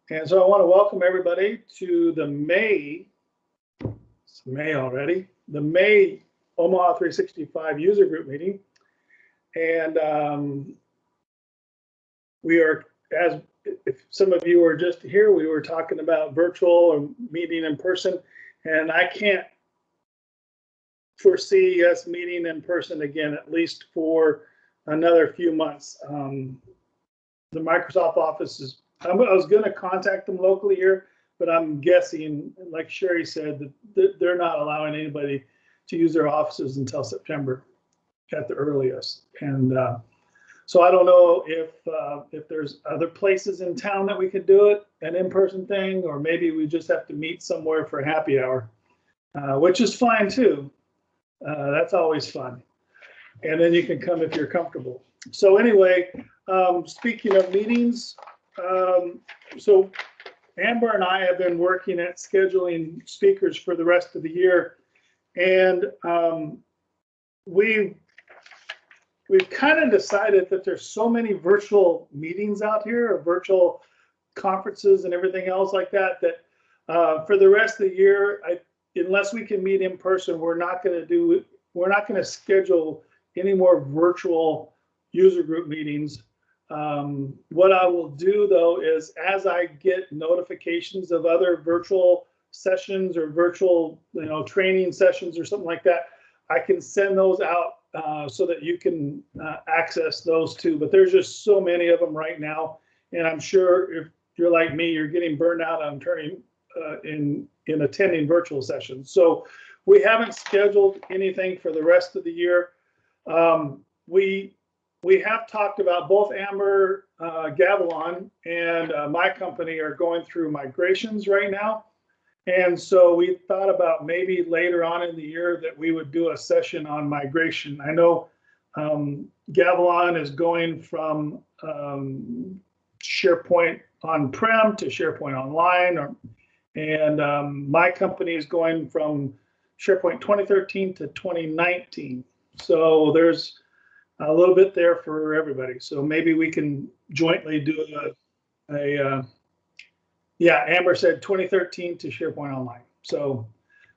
And so I want to welcome everybody to the it's May already, the May Omaha 365 user group meeting. And we are, as if some of you are just here, we were talking about virtual or meeting in person, and I can't foresee us meeting in person again, at least for another few months. The Microsoft office is, I was going to contact them locally here, but I'm guessing, like Sherry said, that they're not allowing anybody to use their offices until September at the earliest. And so I don't know if there's other places in town that we could do it, an in-person thing, or maybe we just have to meet somewhere for happy hour, which is fine too. That's always fun. And then you can come if you're comfortable. So anyway, speaking of meetings, so Amber and I have been working at scheduling speakers for the rest of the year, and we've kind of decided that there's so many virtual meetings out here, or virtual conferences and everything else like that, that for the rest of the year, unless we can meet in person, we're not going to schedule any more virtual user group meetings. What I will do though is, as I get notifications of other virtual sessions or virtual, training sessions or something like that, I can send those out so that you can access those too. But there's just so many of them right now, and I'm sure if you're like me, you're getting burned out on turning in attending virtual sessions. So we haven't scheduled anything for the rest of the year. We have talked about, both Amber, Gavilon, and my company are going through migrations right now. And so we thought about maybe later on in the year that we would do a session on migration. I know Gavilon is going from SharePoint on-prem to SharePoint Online, and my company is going from SharePoint 2013 to 2019. So there's a little bit there for everybody. So maybe we can jointly do yeah, Amber said 2013 to SharePoint Online. So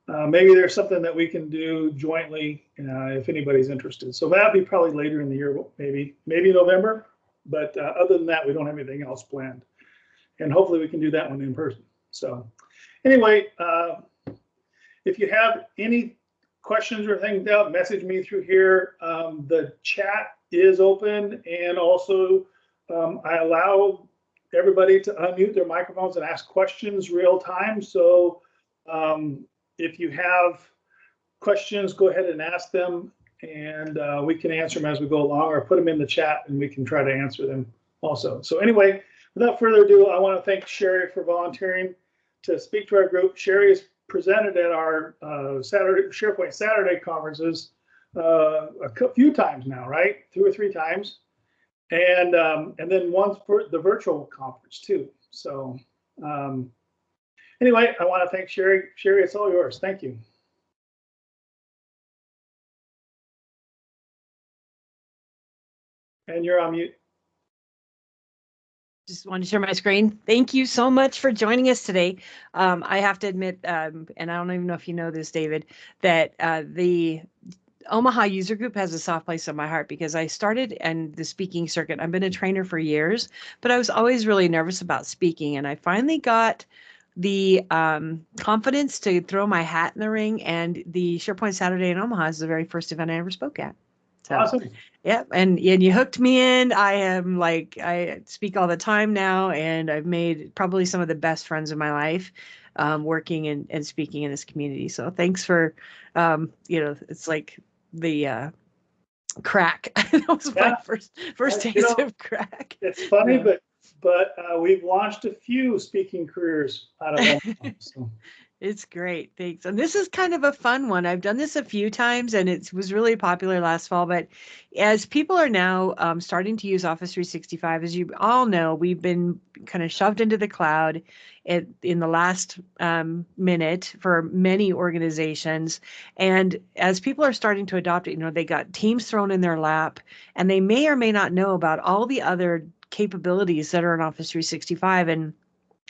maybe there's something that we can do jointly if anybody's interested. So that'll be probably later in the year, maybe November. But other than that, we don't have anything else planned. And hopefully we can do that one in person. So anyway, if you have any questions or things, message me through here. The chat is open, and also I allow everybody to unmute their microphones and ask questions real time. So if you have questions, go ahead and ask them, and we can answer them as we go along, or put them in the chat and we can try to answer them also. So anyway, without further ado, I want to thank Sherry for volunteering to speak to our group. Sherry has presented at our SharePoint Saturday conferences a few times now, right? 2 or 3 times. And then once for the virtual conference too. So anyway, I want to thank Sherry. Sherry, it's all yours. Thank you. And you're on mute. Just want to share my screen. Thank you so much for joining us today. I have to admit, and I don't even know if you know this, David, that the Omaha user group has a soft place in my heart, because I started in the speaking circuit. I've been a trainer for years, but I was always really nervous about speaking. And I finally got the confidence to throw my hat in the ring. And the SharePoint Saturday in Omaha is the very first event I ever spoke at. So, awesome. Yeah, and you hooked me in. I speak all the time now, and I've made probably some of the best friends of my life working and speaking in this community. So thanks for, it's like the crack. That was my first taste of crack. It's funny, but we've launched a few speaking careers out of Omaha. So. It's great. Thanks. And this is kind of a fun one. I've done this a few times, and it was really popular last fall. But as people are now starting to use Office 365, as you all know, we've been kind of shoved into the cloud in the last minute for many organizations. And as people are starting to adopt it, they got Teams thrown in their lap, and they may or may not know about all the other capabilities that are in Office 365. And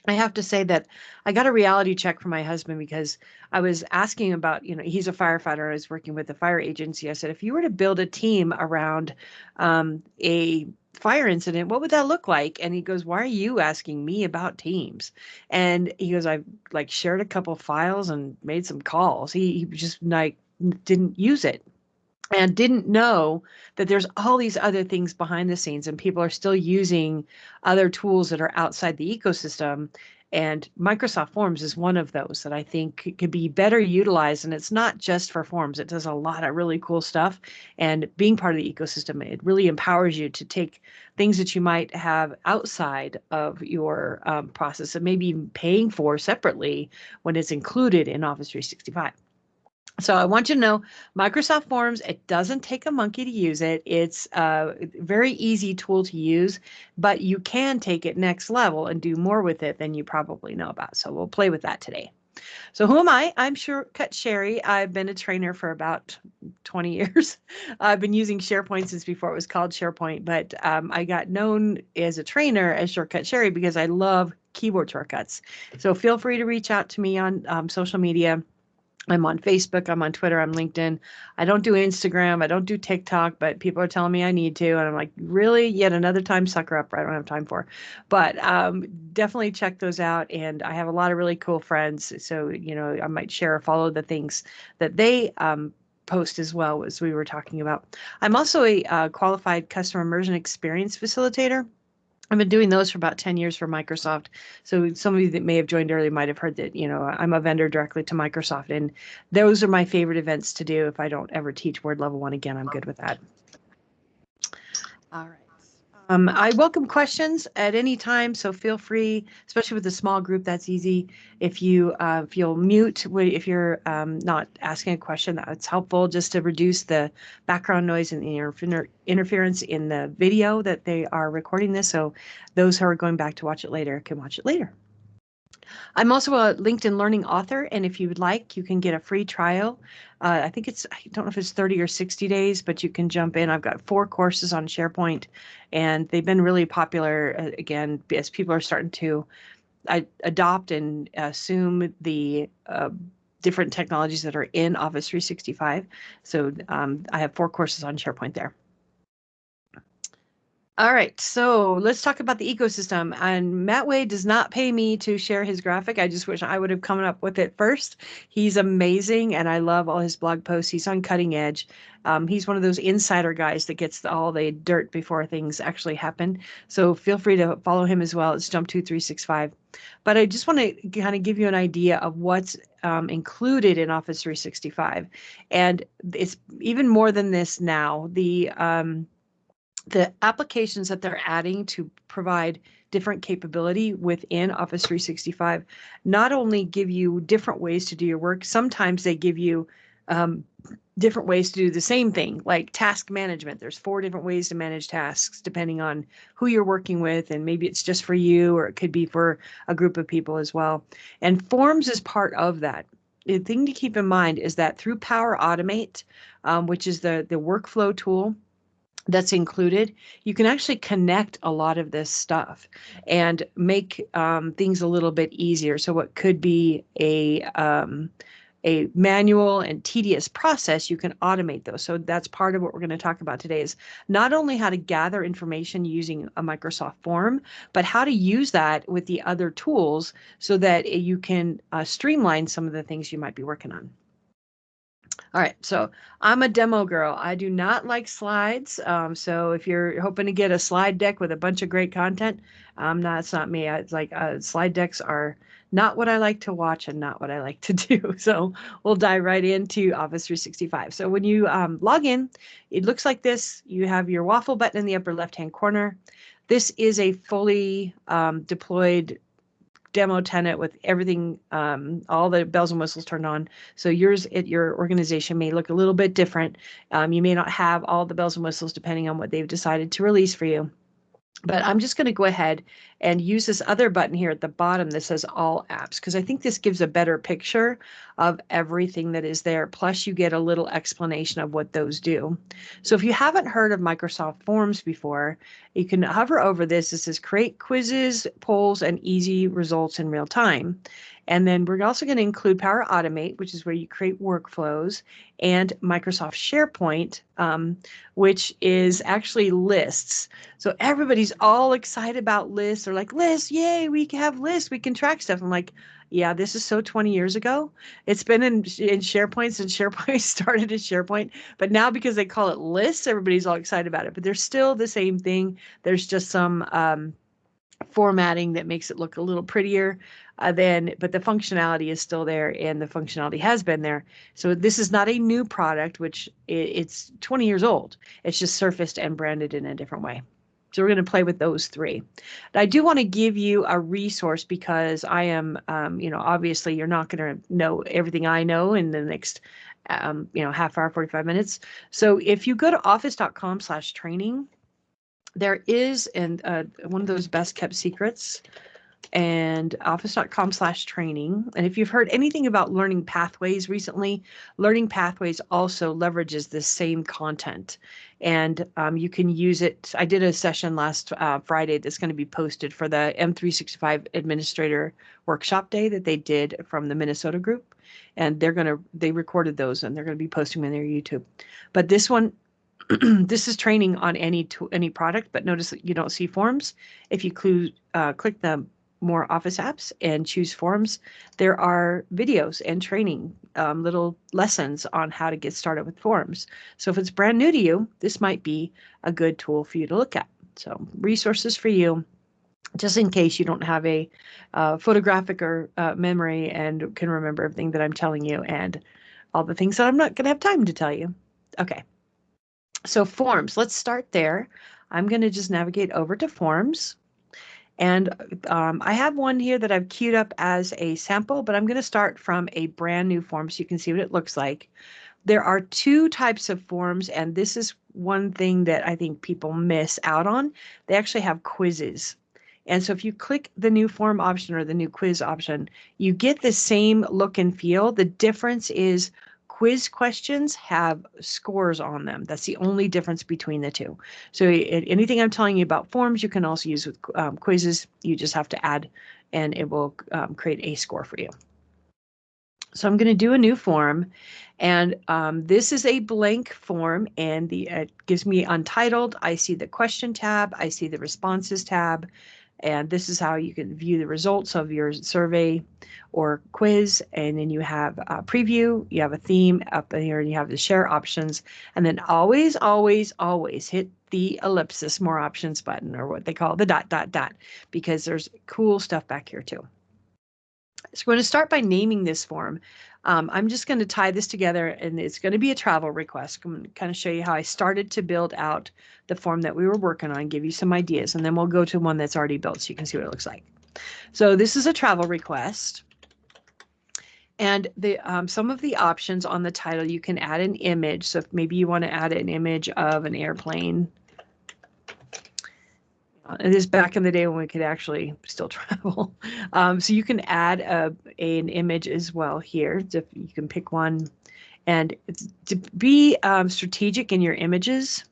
I have to say that I got a reality check from my husband because I was asking about, he's a firefighter. I was working with the fire agency. I said, if you were to build a team around a fire incident, what would that look like? And he goes, why are you asking me about teams? And he goes, I like shared a couple files and made some calls. He just like didn't use it and didn't know that there's all these other things behind the scenes and people are still using other tools that are outside the ecosystem. And Microsoft Forms is one of those that I think could be better utilized. And it's not just for forms, it does a lot of really cool stuff. And being part of the ecosystem, it really empowers you to take things that you might have outside of your process and maybe even paying for separately when it's included in Office 365. So I want you to know Microsoft Forms, it doesn't take a monkey to use it. It's a very easy tool to use, but you can take it next level and do more with it than you probably know about. So we'll play with that today. So who am I? I'm Shortcut Shari. I've been a trainer for about 20 years. I've been using SharePoint since before it was called SharePoint, but I got known as a trainer as Shortcut Shari because I love keyboard shortcuts. So feel free to reach out to me on social media. I'm on Facebook, I'm on Twitter, I'm LinkedIn. I don't do Instagram, I don't do TikTok, but people are telling me I need to. And I'm like, really? Yet another time sucker up I don't have time for. But definitely check those out. And I have a lot of really cool friends. So, I might share or follow the things that they post as well, as we were talking about. I'm also a qualified customer immersion experience facilitator. I've been doing those for about 10 years for Microsoft. So some of you that may have joined early might have heard that, I'm a vendor directly to Microsoft. And those are my favorite events to do. If I don't ever teach Word Level 1 again, I'm good with that. All right. I welcome questions at any time, so feel free, especially with a small group, that's easy. If you'll mute, if you're not asking a question, that's helpful just to reduce the background noise and the interference in the video that they are recording this, so those who are going back to watch it later can watch it later. I'm also a LinkedIn Learning author, and if you would like, you can get a free trial. I don't know if it's 30 or 60 days, but you can jump in. I've got 4 courses on SharePoint, and they've been really popular, again, as people are starting to adopt and assume the different technologies that are in Office 365. So I have 4 courses on SharePoint there. All right, so let's talk about the ecosystem. And Matt Wade does not pay me to share his graphic. I just wish I would have come up with it first. He's amazing, and I love all his blog posts. He's on cutting edge. He's one of those insider guys that gets all the dirt before things actually happen. So feel free to follow him as well. It's Jump2365. But I just want to kind of give you an idea of what's included in Office 365. And it's even more than this now. The applications that they're adding to provide different capability within Office 365 not only give you different ways to do your work, sometimes they give you different ways to do the same thing, like task management. There's 4 different ways to manage tasks depending on who you're working with, and maybe it's just for you or it could be for a group of people as well. And Forms is part of that. The thing to keep in mind is that through Power Automate, which is the workflow tool that's included, you can actually connect a lot of this stuff and make things a little bit easier. So what could be a manual and tedious process, you can automate those. So that's part of what we're going to talk about today, is not only how to gather information using a Microsoft form, but how to use that with the other tools so that you can streamline some of the things you might be working on. All right, so I'm a demo girl. I do not like slides. So if you're hoping to get a slide deck with a bunch of great content, it's not me. It's like slide decks are not what I like to watch and not what I like to do. So we'll dive right into Office 365. So when you log in, it looks like this. You have your waffle button in the upper left-hand corner. This is a fully deployed demo tenant with everything, all the bells and whistles turned on. So yours at your organization may look a little bit different. You may not have all the bells and whistles depending on what they've decided to release for you. But I'm just going to go ahead and use this other button here at the bottom that says all apps, because I think this gives a better picture of everything that is there. Plus you get a little explanation of what those do. So if you haven't heard of Microsoft Forms before, you can hover over this. It says create quizzes, polls, and easy results in real time. And then we're also going to include Power Automate, which is where you create workflows, and Microsoft SharePoint, which is actually lists. So everybody's all excited about lists. They're like, lists, yay, we can have lists, we can track stuff. I'm like, yeah, this is so 20 years ago. It's been in SharePoint since SharePoint started as SharePoint. But now because they call it lists, everybody's all excited about it. But they're still the same thing. There's just some formatting that makes it look a little prettier but the functionality is still there, and the functionality has been there. So this is not a new product, which it's 20 years old. It's just surfaced and branded in a different way. So we're going to play with those three. But I do want to give you a resource because I am, obviously you're not going to know everything I know in the next, half hour, 45 minutes. So if you go to office.com/training, there is one of those best kept secrets, and office.com/training. And if you've heard anything about Learning Pathways recently, Learning Pathways also leverages this same content, and you can use it. I did a session last Friday that's going to be posted for the M365 Administrator Workshop Day that they did from the Minnesota group, and they recorded those and they're going to be posting them on their YouTube. But this one, this is training on any product, but notice that you don't see forms. If you click the more Office apps and choose Forms, there are videos and training, little lessons on how to get started with forms. So if it's brand new to you, this might be a good tool for you to look at. So resources for you, just in case you don't have a photographic or memory and can remember everything that I'm telling you and all the things that I'm not going to have time to tell you. Okay. So forms, let's start there. I'm going to just navigate over to forms. And I have one here that I've queued up as a sample, but I'm going to start from a brand new form so you can see what it looks like. There are two types of forms, and this is one thing that I think people miss out on. They actually have quizzes. And so if you click the new form option or the new quiz option, you get the same look and feel. The difference is quiz questions have scores on them. That's the only difference between the two. So anything I'm telling you about forms, you can also use with quizzes. You just have to add, and it will create a score for you. So I'm going to do a new form, and this is a blank form, and it gives me untitled. I see the question tab. I see the responses tab. And this is how you can view the results of your survey or quiz. And then you have a preview, you have a theme up here, and you have the share options. And then always, always, always hit the ellipsis more options button, or what they call the ... because there's cool stuff back here too. So we're going to start by naming this form. I'm just going to tie this together, and it's going to be a travel request. I'm going to kind of show you how I started to build out the form that we were working on, give you some ideas, and then we'll go to one that's already built so you can see what it looks like. So this is a travel request. And some of the options on the title, you can add an image. So if maybe you want to add an image of an airplane. It is back in the day when we could actually still travel. So you can add an image as well here. You can pick one. And to be strategic in your images,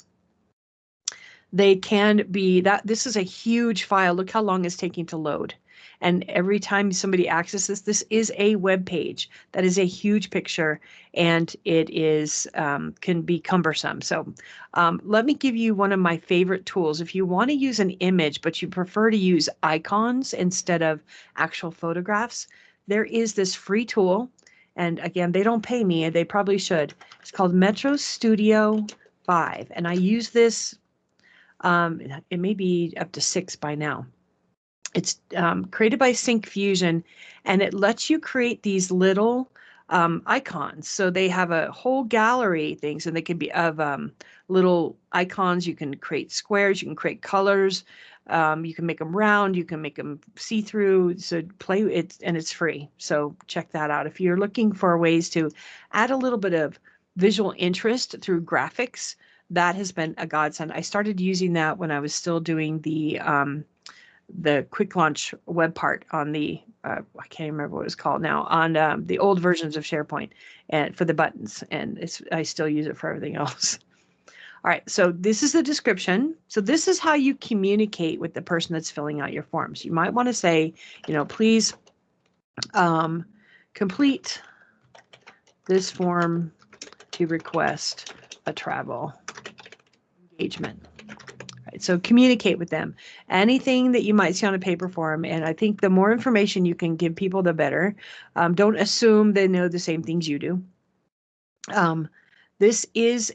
they can be that this is a huge file. Look how long it's taking to load. And every time somebody accesses this is a web page. That is a huge picture, and it is can be cumbersome. So let me give you one of my favorite tools. If you want to use an image, but you prefer to use icons instead of actual photographs, there is this free tool. And again, they don't pay me, and they probably should. It's called Metro Studio 5. And I use this, it may be up to 6 by now. It's created by Sync Fusion, and it lets you create these little icons. So they have a whole gallery things, and they can be of little icons. You can create squares, you can create colors, you can make them round, you can make them see-through. So play it, and it's free. So check that out. If you're looking for ways to add a little bit of visual interest through graphics, that has been a godsend. I started using that when I was still doing the quick launch web part on the, I can't remember what it's called now, on the old versions of SharePoint and for the buttons. And I still use it for everything else. All right, so this is the description. So this is how you communicate with the person that's filling out your forms. You might want to say, please complete this form to request a travel engagement. Right, so communicate with them. Anything that you might see on a paper form, and I think the more information you can give people, the better. Don't assume they know the same things you do. This is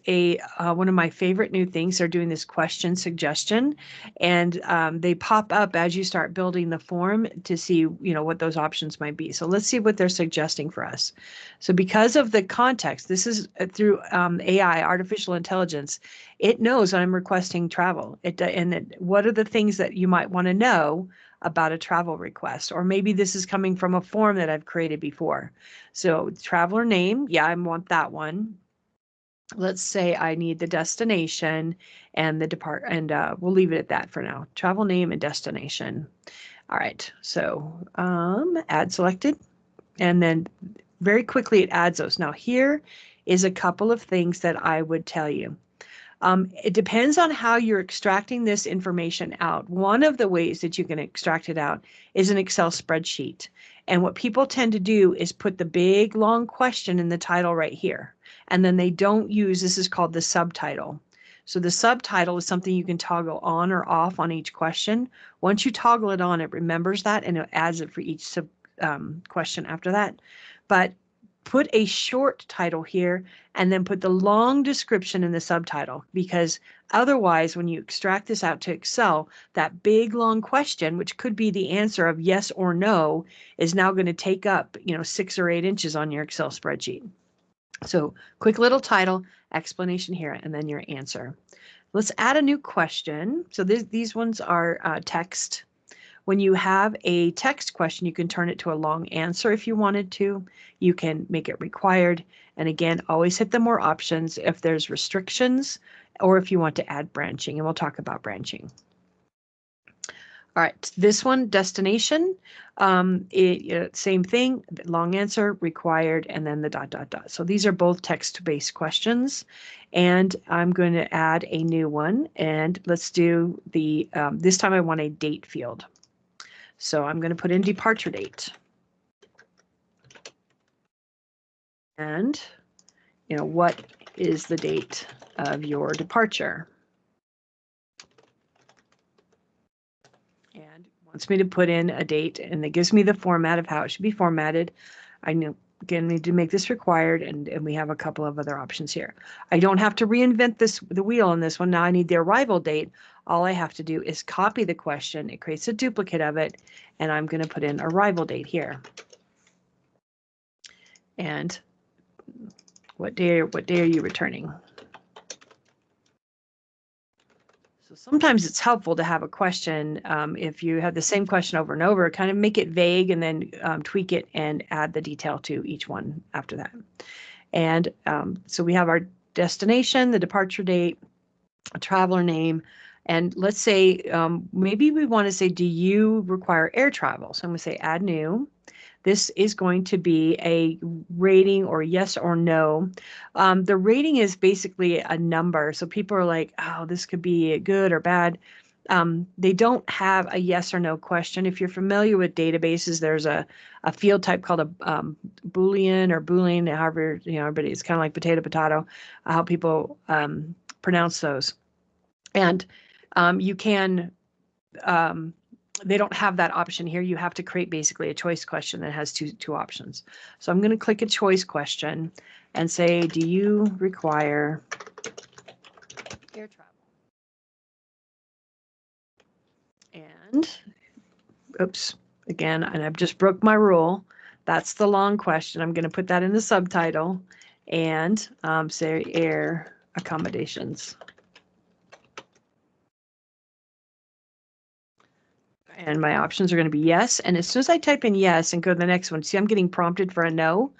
one of my favorite new things. They're doing this question suggestion, and they pop up as you start building the form to see, what those options might be. So let's see what they're suggesting for us. So because of the context, this is through AI, artificial intelligence. It knows when I'm requesting travel. What are the things that you might want to know about a travel request? Or maybe this is coming from a form that I've created before. So traveler name, yeah, I want that one. Let's say I need the destination and the and we'll leave it at that for now. Travel name and destination. All right, so add selected, and then very quickly it adds those. Now here is a couple of things that I would tell you. It depends on how you're extracting this information out. One of the ways that you can extract it out is an Excel spreadsheet. And what people tend to do is put the big long question in the title right here. And then they don't use, this is called the subtitle. So the subtitle is something you can toggle on or off on each question. Once you toggle it on, it remembers that and it adds it for each question after that. But put a short title here and then put the long description in the subtitle, because otherwise when you extract this out to Excel, that big long question, which could be the answer of yes or no, is now going to take up 6 or 8 inches on your Excel spreadsheet. So quick little title, explanation here, and then your answer. Let's add a new question. So these ones are text. When you have a text question, you can turn it to a long answer if you wanted to. You can make it required. And again, always hit the more options if there's restrictions or if you want to add branching, and we'll talk about branching. All right, this one, destination, same thing, long answer, required, and then the ... So these are both text-based questions, and I'm going to add a new one, and let's do the, this time I want a date field. So I'm going to put in departure date. And, what is the date of your departure? And wants me to put in a date, and it gives me the format of how it should be formatted. I again need to make this required, and we have a couple of other options here. I don't have to reinvent the wheel on this one. Now I need the arrival date. All I have to do is copy the question. It creates a duplicate of it, and I'm going to put in arrival date here. And what day are you returning? So sometimes it's helpful to have a question. If you have the same question over and over, kind of make it vague and then tweak it and add the detail to each one after that. And so we have our destination, the departure date, a traveler name, and let's say maybe we want to say, do you require air travel? So I'm going to say add new. This is going to be a rating or yes or no. The rating is basically a number. So people are like, oh, this could be good or bad. They don't have a yes or no question. If you're familiar with databases, there's a field type called a Boolean, however, everybody, it's kind of like potato, how people pronounce those. And you can, they don't have that option here. You have to create basically a choice question that has two options. So I'm going to click a choice question and say, do you require air travel? And, oops, again, and I've just broke my rule. That's the long question. I'm going to put that in the subtitle and say air accommodations. And my options are going to be yes. And as soon as I type in yes and go to the next one, see, I'm getting prompted for a no.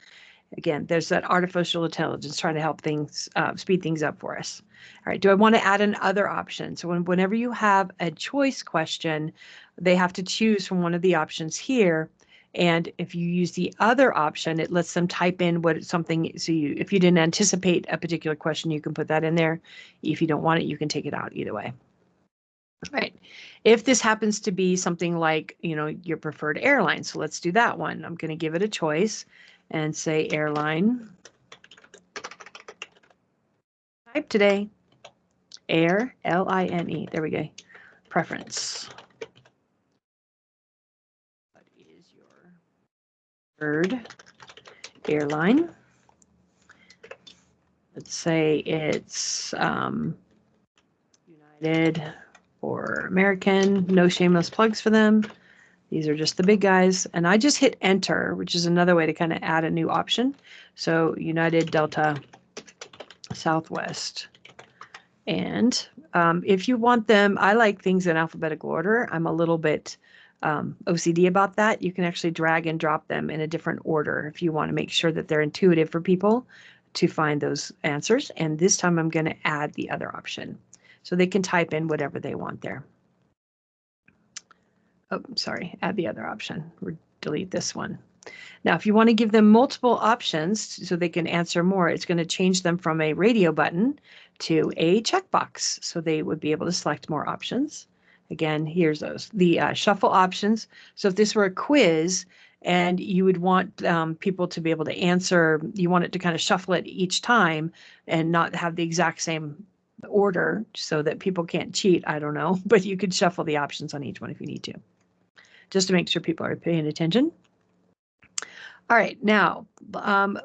Again, there's that artificial intelligence trying to help things speed things up for us. All right, do I want to add an other option? So whenever you have a choice question, they have to choose from one of the options here. And if you use the other option, it lets them type in what something. So if you didn't anticipate a particular question, you can put that in there. If you don't want it, you can take it out either way. Right. If this happens to be something like, your preferred airline, so let's do that one. I'm going to give it a choice and say airline. Type today. Air, L-I-N-E. There we go. Preference. What is your preferred airline? Let's say it's United or American. No shameless plugs for them. These are just the big guys. And I just hit enter, which is another way to kind of add a new option. So United, Delta, Southwest. And if you want them, I like things in alphabetical order. I'm a little bit OCD about that. You can actually drag and drop them in a different order if you want to make sure that they're intuitive for people to find those answers. And this time I'm going to add the other option. So they can type in whatever they want there. Oh, sorry, add the other option. Or delete this one. Now, if you want to give them multiple options so they can answer more, it's going to change them from a radio button to a checkbox. So they would be able to select more options. Again, here's those. The shuffle options. So if this were a quiz and you would want people to be able to answer, you want it to kind of shuffle it each time and not have the exact same order so that people can't cheat. I don't know, but you could shuffle the options on each one if you need to, just to make sure people are paying attention. All right, now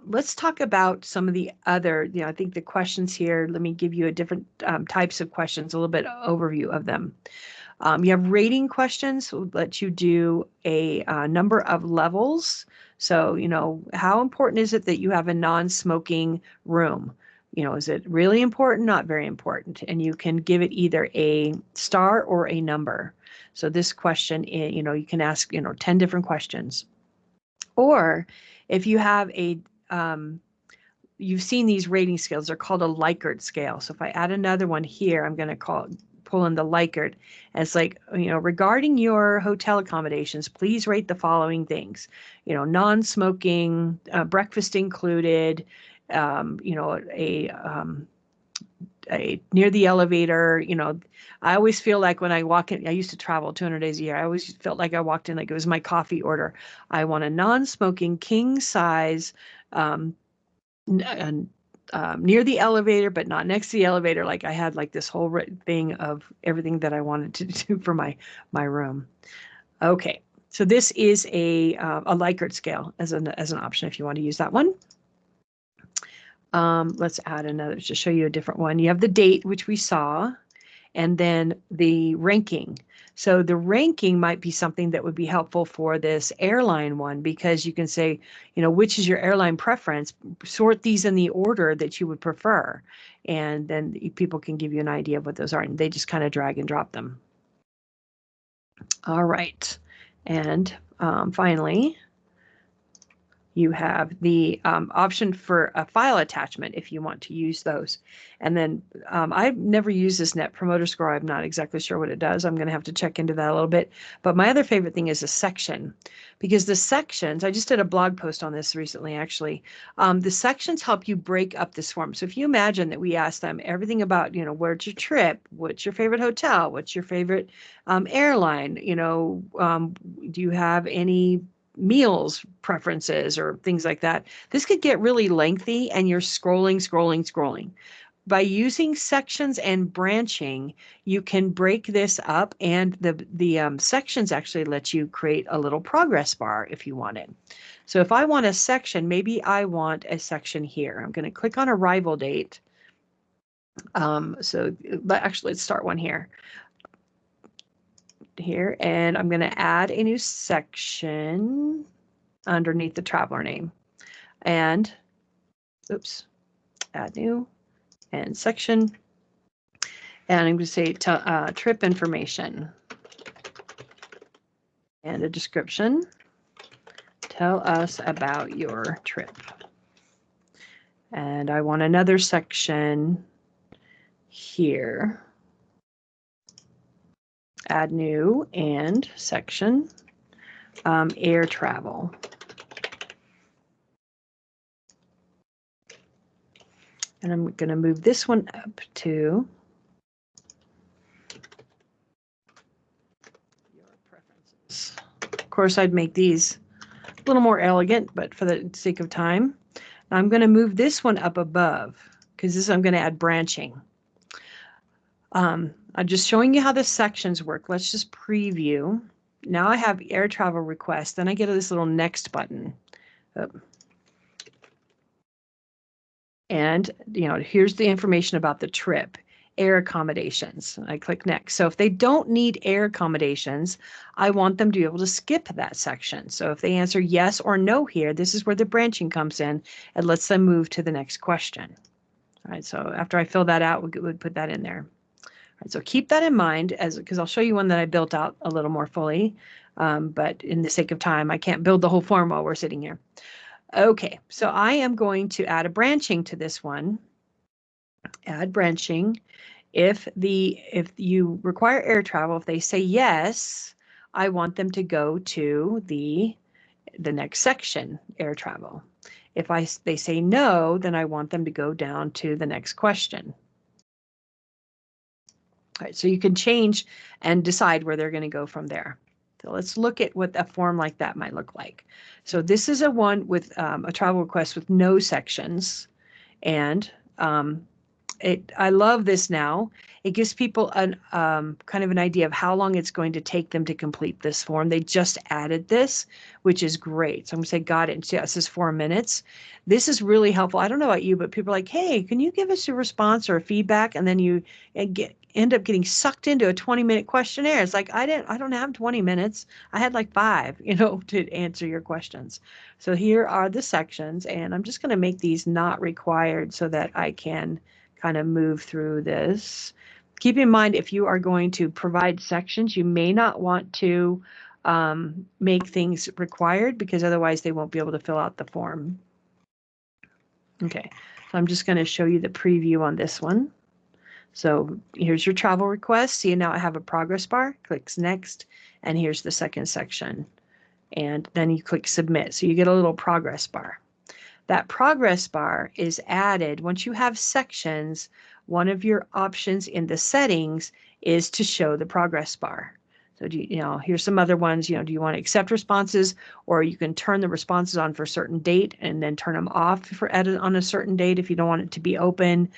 let's talk about some of the other, I think the questions here, let me give you a different types of questions, a little bit overview of them. You have rating questions, will let you do a number of levels. So, how important is it that you have a non-smoking room? Is it really important? Not very important. And you can give it either a star or a number. So this question, you can ask, 10 different questions. Or if you have you've seen these rating scales, they're called a Likert scale. So if I add another one here, I'm going to pull in the Likert. And it's like, regarding your hotel accommodations, please rate the following things. Non-smoking, breakfast included, a near the elevator. I always feel like when I walk in, I used to travel 200 days a year. I always felt like I walked in like it was my coffee order. I want a non-smoking king size, near the elevator, but not next to the elevator. Like I had like this whole thing of everything that I wanted to do for my room. Okay, so this is a Likert scale as an option if you want to use that one. Let's add another to show you a different one. You have the date, which we saw, and then the ranking. So the ranking might be something that would be helpful for this airline one, because you can say, which is your airline preference? Sort these in the order that you would prefer. And then people can give you an idea of what those are, and they just kind of drag and drop them. All right. And finally, you have the option for a file attachment if you want to use those. And then I've never used this Net Promoter Score. I'm not exactly sure what it does. I'm going to have to check into that a little bit. But my other favorite thing is a section, because the sections, I just did a blog post on this recently, actually. The sections help you break up this form. So if you imagine that we asked them everything about, where's your trip? What's your favorite hotel? What's your favorite airline? Do you have any meals preferences or things like that? This could get really lengthy and you're scrolling. By using sections and branching, you can break this up, and the sections actually let you create a little progress bar if you want it. So if I want a section, maybe I want a section here. I'm going to click on arrival date. Actually, let's start one here. And I'm going to add a new section underneath the traveler name, and add new and section, and I'm going to say trip information and a description. Tell us about your trip. And I want another section here. Add new and section, air travel. And I'm going to move this one up to your preferences. Of course, I'd make these a little more elegant, but for the sake of time, I'm going to move this one up above because this I'm going to add branching. I'm just showing you how the sections work. Let's just preview. Now I have air travel request. Then I get this little next button. And, here's the information about the trip, air accommodations. I click next. So if they don't need air accommodations, I want them to be able to skip that section. So if they answer yes or no here, this is where the branching comes in and lets them move to the next question. All right, so after I fill that out, we'll put that in there. All right, so keep that in mind because I'll show you one that I built out a little more fully. But in the sake of time, I can't build the whole form while we're sitting here. Okay, so I am going to add a branching to this one. Add branching. If you require air travel, if they say yes, I want them to go to the next section, air travel. If they say no, then I want them to go down to the next question. All right, so you can change and decide where they're going to go from there. So let's look at what a form like that might look like. So this is a one with a travel request with no sections. And I love this now. It gives people an kind of an idea of how long it's going to take them to complete this form. They just added this, which is great. So I'm going to say, got it. Yeah, it says 4 minutes. This is really helpful. I don't know about you, but people are like, hey, can you give us a response or a feedback? And then you end up getting sucked into a 20-minute questionnaire. It's like, I don't have 20 minutes. I had like 5, to answer your questions. So here are the sections, and I'm just going to make these not required so that I can kind of move through this. Keep in mind, if you are going to provide sections, you may not want to make things required because otherwise they won't be able to fill out the form. Okay, so I'm just going to show you the preview on this one. So here's your travel request. See, now I have a progress bar. Clicks next, and here's the second section. And then you click submit. So you get a little progress bar. That progress bar is added once you have sections. One of your options in the settings is to show the progress bar. So here's some other ones. Do you want to accept responses, or you can turn the responses on for a certain date and then turn them off for edit on a certain date if you don't want it to be open.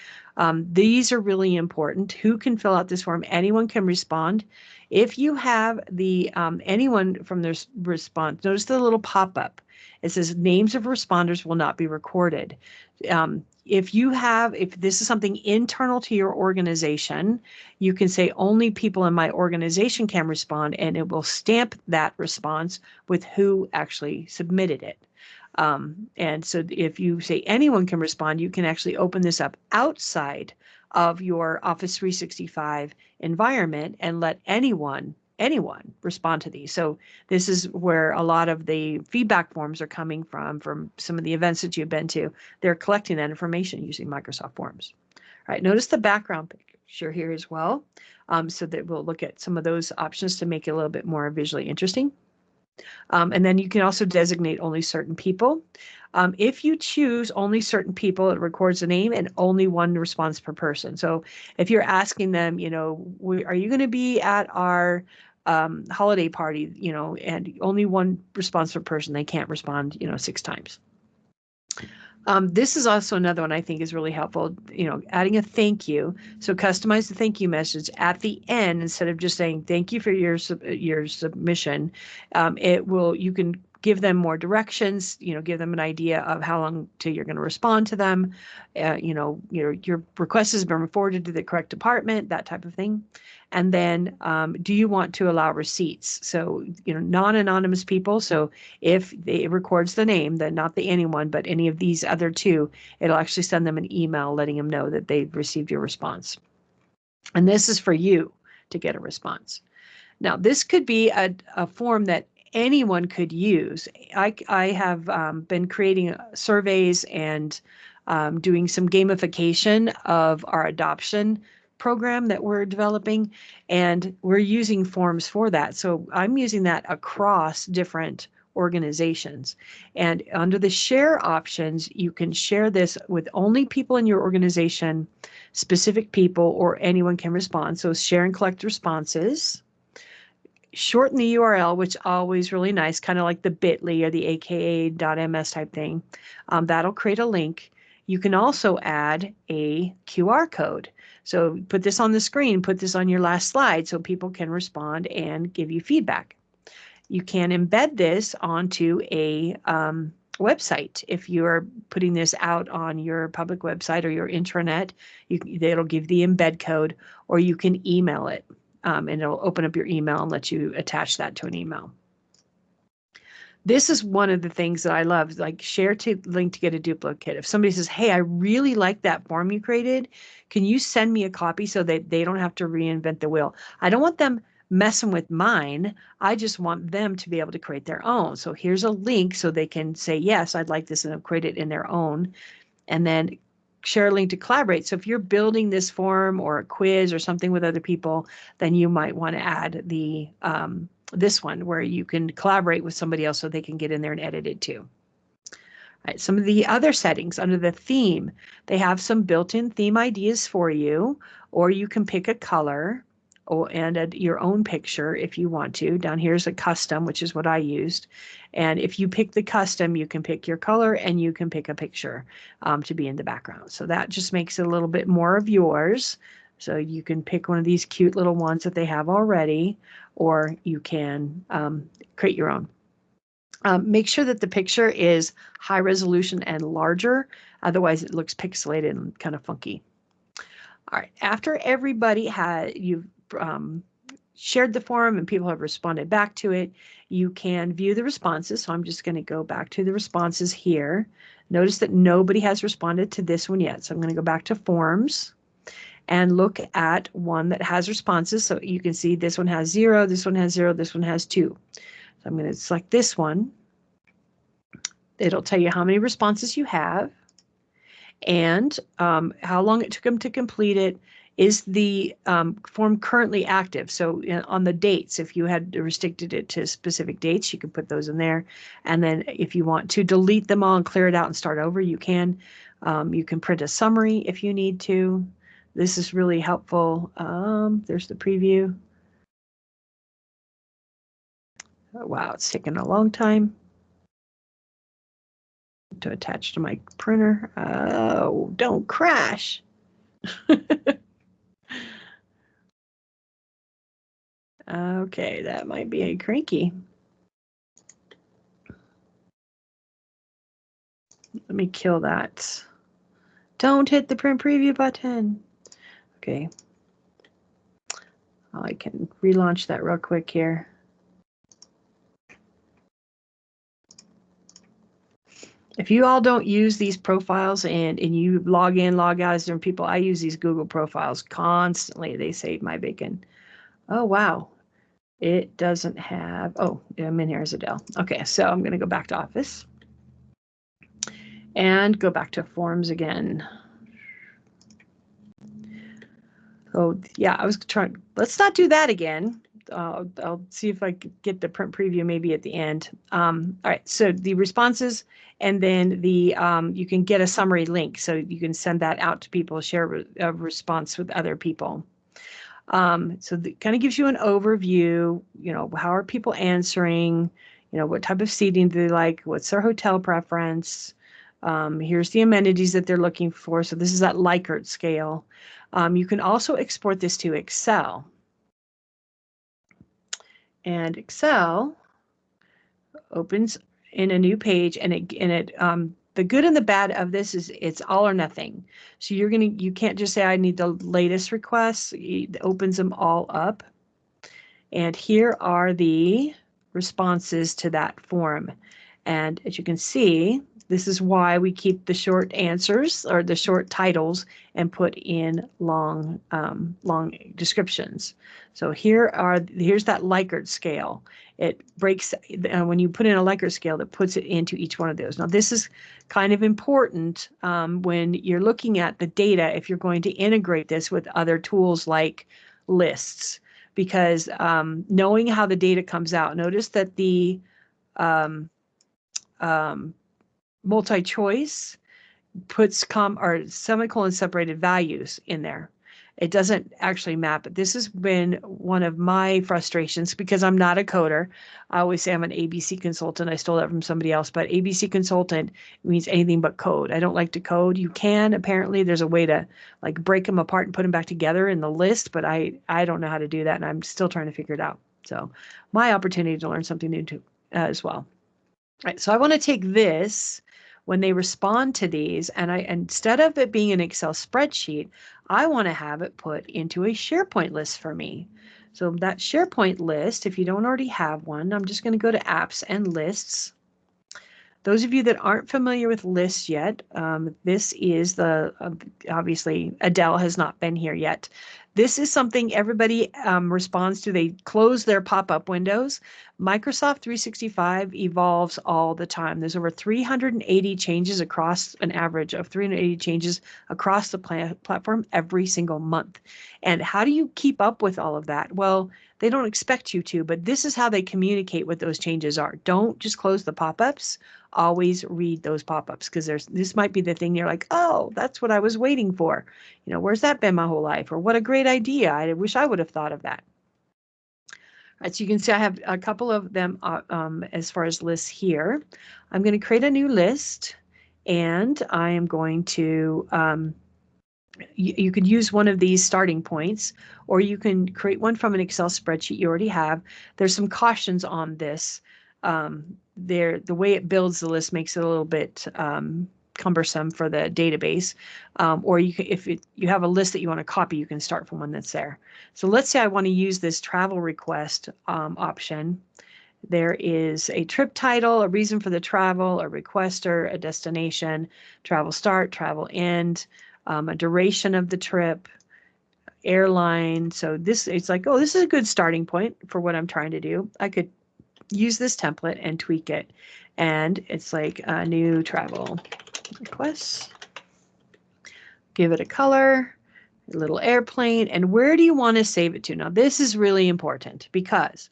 These are really important. Who can fill out this form? Anyone can respond. If you have the anyone from their response, notice the little pop-up. It says names of responders will not be recorded. If this is something internal to your organization, you can say only people in my organization can respond, and it will stamp that response with who actually submitted it. And so if you say anyone can respond, you can actually open this up outside of your Office 365 environment and let anyone respond to these. So this is where a lot of the feedback forms are coming from some of the events that you've been to. They're collecting that information using Microsoft Forms. All right, notice the background picture here as well, so that we'll look at some of those options to make it a little bit more visually interesting. And then you can also designate only certain people. If you choose only certain people, it records the name and only one response per person. So if you're asking them, are you going to be at our holiday party, and only one response per person, they can't respond, 6 times. This is also another one I think is really helpful, adding a thank you. So customize the thank you message at the end instead of just saying thank you for your submission. You can give them more directions, give them an idea of how long till you're going to respond to them. Your request has been forwarded to the correct department, that type of thing. And then do you want to allow receipts? So, non-anonymous people. So if it records the name, then not the anyone, but any of these other 2, it'll actually send them an email letting them know that they've received your response. And this is for you to get a response. Now, this could be a form that anyone could use. I have been creating surveys and doing some gamification of our adoption program that we're developing, and we're using forms for that. So I'm using that across different organizations. And under the share options, you can share this with only people in your organization, specific people, or anyone can respond. So share and collect responses. Shorten the URL, which always really nice, kind of like the bit.ly or the aka.ms type thing. That'll create a link. You can also add a QR code. So put this on the screen, put this on your last slide so people can respond and give you feedback. You can embed this onto a website. If you're putting this out on your public website or your intranet, it'll give the embed code, or you can email it. And it'll open up your email and let you attach that to an email. This is one of the things that I love, like share to link to get a duplicate. If somebody says, hey, I really like that form you created, can you send me a copy so that they don't have to reinvent the wheel? I don't want them messing with mine. I just want them to be able to create their own. So here's a link so they can say, yes, I'd like this, and create it in their own. And then share a link to collaborate. So if you're building this form or a quiz or something with other people, then you might want to add the this one where you can collaborate with somebody else so they can get in there and edit it too. All right, some of the other settings under the theme, they have some built-in theme ideas for you, or you can pick a color and your own picture if you want to. Down here's a custom, which is what I used. And if you pick the custom, you can pick your color and you can pick a picture to be in the background. So that just makes it a little bit more of yours. So you can pick one of these cute little ones that they have already, or you can create your own. Make sure that the picture is high resolution and larger. Otherwise, it looks pixelated and kind of funky. All right, after everybody you've shared the form and people have responded back to it, you can view the responses. So I'm just going to go back to the responses here. Notice that nobody has responded to this one yet. So I'm going to go back to forms and look at one that has responses. So you can see this one has 0, this one has 0, this one has 2. So I'm going to select this one. It'll tell you how many responses you have and how long it took them to complete it. Is the form currently active? So on the dates, if you had restricted it to specific dates, you could put those in there. And then if you want to delete them all and clear it out and start over, you can. You can print a summary if you need to. This is really helpful. There's the preview. Oh, wow, it's taken a long time to attach to my printer. Oh, don't crash. Okay, that might be a cranky. Let me kill that. Don't hit the print preview button. Okay. I can relaunch that real quick here. If you all don't use these profiles and you log in, log out as different people, I use these Google profiles constantly. They save my bacon. Oh, wow. It doesn't have, oh, I'm in here as Adele. Okay, so I'm going to go back to Office and go back to Forms again. Oh, yeah, I was trying, let's not do that again. I'll see if I can get the print preview maybe at the end. All right, so the responses, and then the you can get a summary link, so you can send that out to people, share a response with other people. So that kind of gives you an overview, you know, how are people answering, you know, what type of seating do they like, what's their hotel preference, here's the amenities that they're looking for. So this is that Likert scale. You can also export this to Excel. And Excel opens in a new page, and the good and the bad of this is it's all or nothing. So you can't just say I need the latest requests. It opens them all up. And here are the responses to that form. And as you can see, This is why we keep the short answers or the short titles and put in long descriptions. So here's that Likert scale. It breaks when you put in a Likert scale that puts it into each one of those. Now this is kind of important when you're looking at the data if you're going to integrate this with other tools like lists, because knowing how the data comes out, notice that the multi-choice puts or semicolon separated values in there. It doesn't actually map it. This has been one of my frustrations because I'm not a coder. I always say I'm an ABC consultant. I stole that from somebody else, but ABC consultant means anything but code. I don't like to code. You can, apparently there's a way to like break them apart and put them back together in the list, but I don't know how to do that and I'm still trying to figure it out. So my opportunity to learn something new too, as well. All right, so I want to take this when they respond to these, and instead of it being an Excel spreadsheet, I want to have it put into a SharePoint list for me. So that SharePoint list, if you don't already have one, I'm just going to go to Apps and Lists. Those of you that aren't familiar with lists yet, this is obviously Adele has not been here yet. This is something everybody responds to. They close their pop-up windows. Microsoft 365 evolves all the time. There's over 380 changes across an average of 380 changes across the platform every single month. And how do you keep up with all of that? Well, they don't expect you to, but this is how they communicate what those changes are. Don't just close the pop-ups. Always read those pop-ups because this might be the thing you're like, oh, that's what I was waiting for. You know, where's that been my whole life? Or what a great idea. I wish I would have thought of that. All right, so you can see I have a couple of them as far as lists here. I'm going to create a new list and I am going to you could use one of these starting points, or you can create one from an Excel spreadsheet you already have. There's some cautions on this. The way it builds the list makes it a little bit cumbersome for the database. Or you can, if you have a list that you want to copy, you can start from one that's there. So let's say I want to use this travel request option. There is a trip title, a reason for the travel, a requester, a destination, travel start, travel end, a duration of the trip, airline. So it's like, oh, this is a good starting point for what I'm trying to do. I could use this template and tweak it. And it's like a new travel request. Give it a color, a little airplane. And where do you want to save it to? Now, this is really important because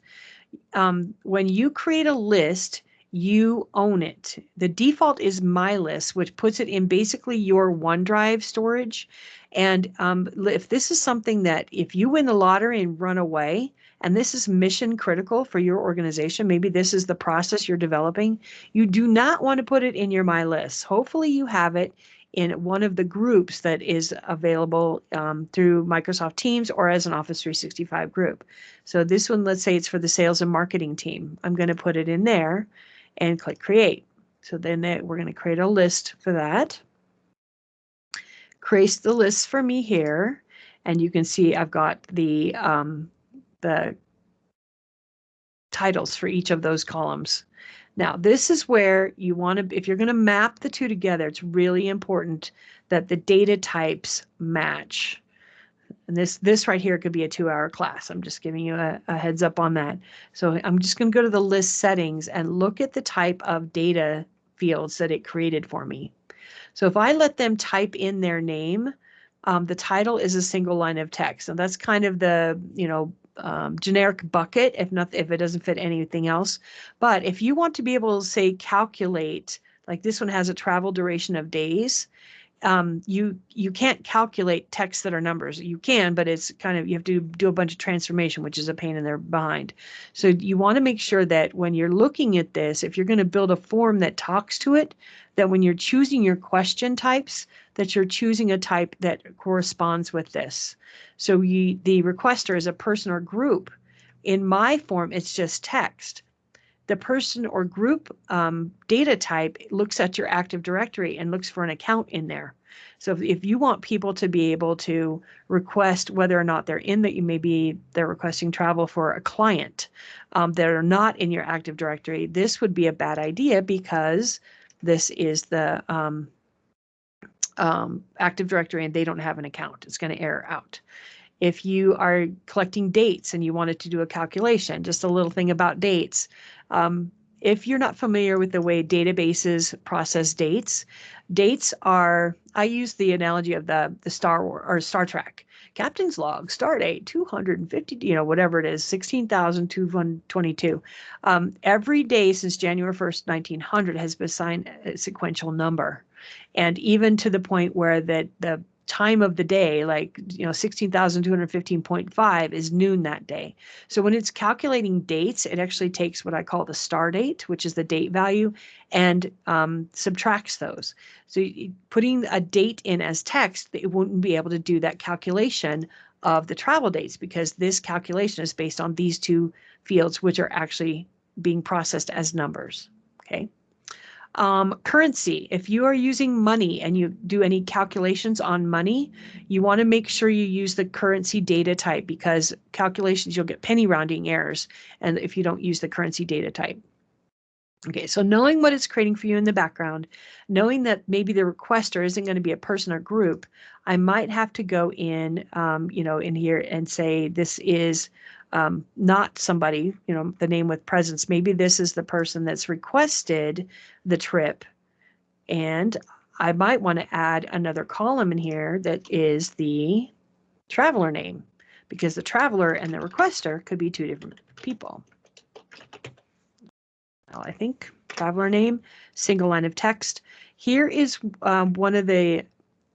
when you create a list, you own it. The default is My List, which puts it in basically your OneDrive storage. And if this is something that if you win the lottery and run away, and this is mission critical for your organization, maybe this is the process you're developing, you do not want to put it in your My List. Hopefully you have it in one of the groups that is available through Microsoft Teams or as an Office 365 group. So this one, let's say it's for the sales and marketing team. I'm going to put it in there and click create. So then we're going to create a list for that. Create the list for me here. And you can see I've got the titles for each of those columns. Now, this is where you want to, if you're going to map the two together, it's really important that the data types match. And this right here could be a 2-hour class. I'm just giving you a heads up on that. So I'm just going to go to the list settings and look at the type of data fields that it created for me. So if I let them type in their name, the title is a single line of text. And that's kind of the, generic bucket if it doesn't fit anything else. But if you want to be able to say calculate, like this one has a travel duration of days, you can't calculate text that are numbers. You can, but it's kind of, you have to do a bunch of transformation, which is a pain in the behind. So you want to make sure that when you're looking at this, if you're going to build a form that talks to it, that when you're choosing your question types, that you're choosing a type that corresponds with this. So the requester is a person or group. In my form, it's just text. The person or group data type looks at your Active Directory and looks for an account in there. So if you want people to be able to request whether or not they're in that, they're requesting travel for a client that are not in your Active Directory, this would be a bad idea because this is the Active Directory and they don't have an account. It's going to error out. If you are collecting dates and you wanted to do a calculation, just a little thing about dates. If you're not familiar with the way databases process dates, dates are, I use the analogy of the Star Trek. Captain's log, start date 250, whatever it is, 16,222. Every day since January 1st, 1900 has been assigned a sequential number. And even to the point where the time of the day, like 16,215.5 is noon that day. So when it's calculating dates, it actually takes what I call the star date, which is the date value, and subtracts those. So putting a date in as text, it wouldn't be able to do that calculation of the travel dates, because this calculation is based on these two fields, which are actually being processed as numbers. Okay. Currency. If you are using money and you do any calculations on money, you want to make sure you use the currency data type, because calculations, you'll get penny rounding errors and if you don't use the currency data type. Okay, so knowing what it's creating for you in the background, knowing that maybe the requester isn't going to be a person or group, I might have to go in, in here and say this is not somebody, the name with presence. Maybe this is the person that's requested the trip. And I might want to add another column in here that is the traveler name, because the traveler and the requester could be two different people. Well, I think traveler name, single line of text. Here is one of the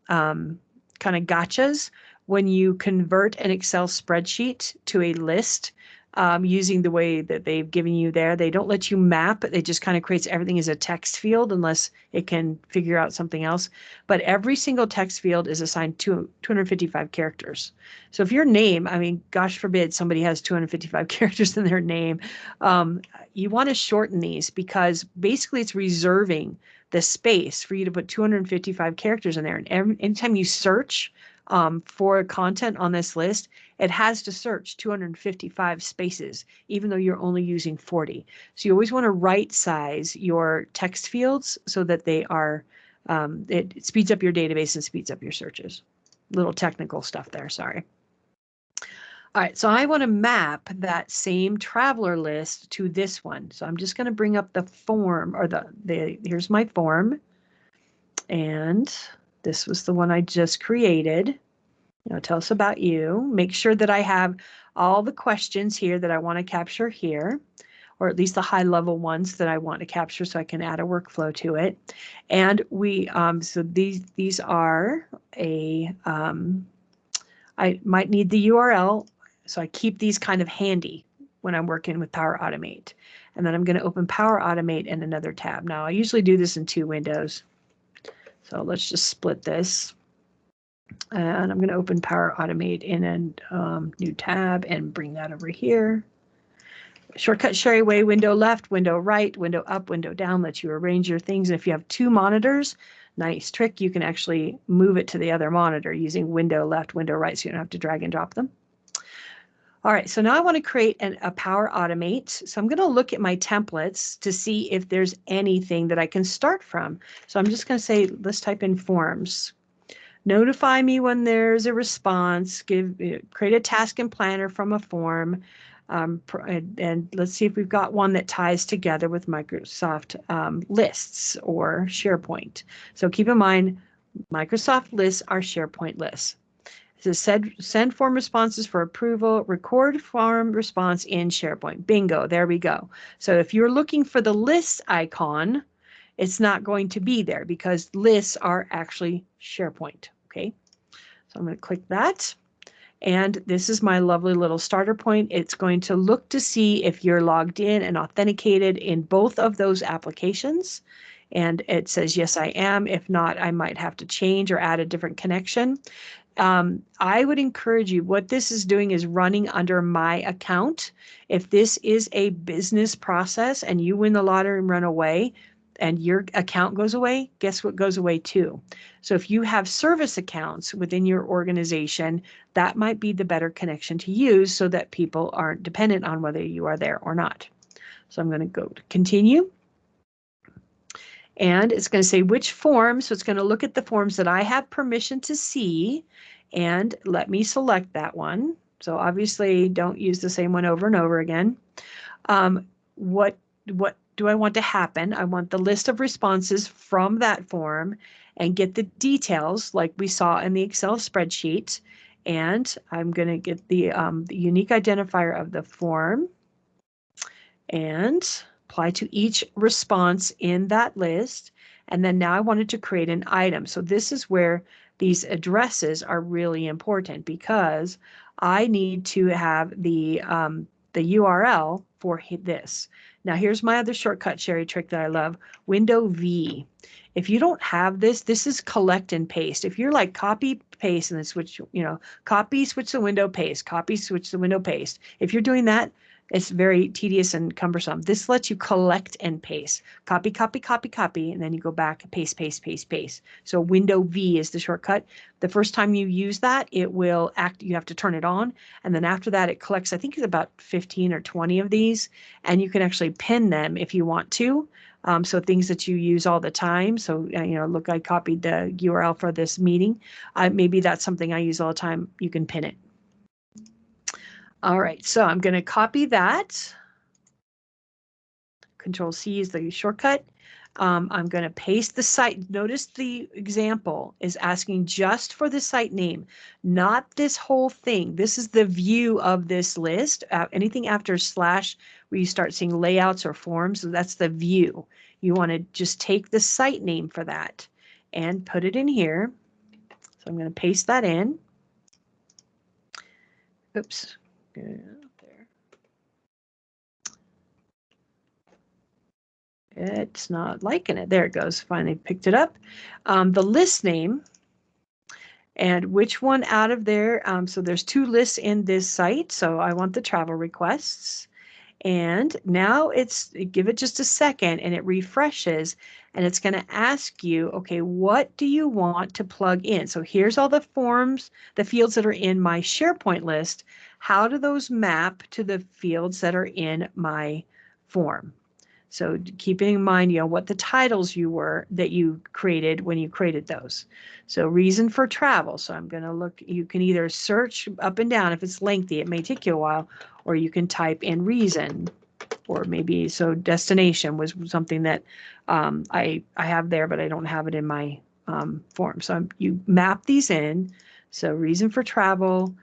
kind of gotchas when you convert an Excel spreadsheet to a list using the way that they've given you there. They don't let you map. It just kind of creates everything as a text field unless it can figure out something else. But every single text field is assigned 255 characters. So if your name, gosh forbid somebody has 255 characters in their name, you want to shorten these, because basically it's reserving the space for you to put 255 characters in there. And anytime you search for content on this list, it has to search 255 spaces, even though you're only using 40. So you always want to right size your text fields so that they are, it speeds up your database and speeds up your searches. Little technical stuff there, sorry. All right, so I want to map that same traveler list to this one. So I'm just going to bring up the form, or here's my form. And this was the one I just created. Tell us about you. Make sure that I have all the questions here that I want to capture here, or at least the high level ones that I want to capture so I can add a workflow to it. And we, so these are I might need the URL. So I keep these kind of handy when I'm working with Power Automate. And then I'm going to open Power Automate in another tab. Now I usually do this in 2 windows. So let's just split this. And I'm going to open Power Automate in a new tab and bring that over here. Shortcut Shari way, window left, window right, window up, window down, lets you arrange your things. And if you have 2 monitors, nice trick, you can actually move it to the other monitor using window left, window right, so you don't have to drag and drop them. All right, so now I want to create a Power Automate. So I'm going to look at my templates to see if there's anything that I can start from. So I'm just going to say, let's type in forms. Notify me when there's a response, create a task and planner from a form, and let's see if we've got one that ties together with Microsoft lists or SharePoint. So keep in mind, Microsoft lists are SharePoint lists. It says send form responses for approval, record form response in SharePoint. Bingo, there we go. So if you're looking for the list icon, it's not going to be there because lists are actually SharePoint. Okay, so I'm going to click that. And this is my lovely little starter point. It's going to look to see if you're logged in and authenticated in both of those applications. And it says, yes, I am. If not, I might have to change or add a different connection. I would encourage you, what this is doing is running under my account. If this is a business process and you win the lottery and run away and your account goes away, guess what goes away too? So if you have service accounts within your organization, that might be the better connection to use so that people aren't dependent on whether you are there or not. So I'm going to go to continue. And it's going to say which form. So it's going to look at the forms that I have permission to see and let me select that one. So obviously don't use the same one over and over again. What do I want to happen? I want the list of responses from that form and get the details like we saw in the Excel spreadsheet. And I'm going to get the unique identifier of the form and apply to each response in that list. And then now I wanted to create an item. So this is where these addresses are really important because I need to have the URL for this. Now here's my other Shortcut Shari trick that I love, Window V. If you don't have this, this is collect and paste. If you're like copy, paste, and then switch, copy, switch the window, paste, copy, switch the window, paste. If you're doing that, it's very tedious and cumbersome. This lets you collect and paste. Copy, copy, copy, copy, and then you go back, paste, paste, paste, paste. So Window V is the shortcut. The first time you use that, it will act, you have to turn it on. And then after that, it collects, I think it's about 15 or 20 of these. And you can actually pin them if you want to. So things that you use all the time. So, look, I copied the URL for this meeting. Maybe that's something I use all the time. You can pin it. All right, so I'm going to copy that. Control C is the shortcut. I'm going to paste the site. Notice the example is asking just for the site name, not this whole thing. This is the view of this list. Anything after slash where you start seeing layouts or forms, that's the view. You want to just take the site name for that and put it in here. So I'm going to paste that in. Oops. There. It's not liking it. There it goes. Finally picked it up. The list name and which one out of there. So there's 2 lists in this site. So I want the travel requests. And now give it just a second and it refreshes and it's going to ask you, okay, what do you want to plug in? So here's all the forms, the fields that are in my SharePoint list. How do those map to the fields that are in my form? So keeping in mind, what the titles that you created when you created those. So reason for travel. So I'm going to look, you can either search up and down. If it's lengthy, it may take you a while, or you can type in reason, or maybe, so destination was something that I have there, but I don't have it in my form. So you map these in. So reason for travel.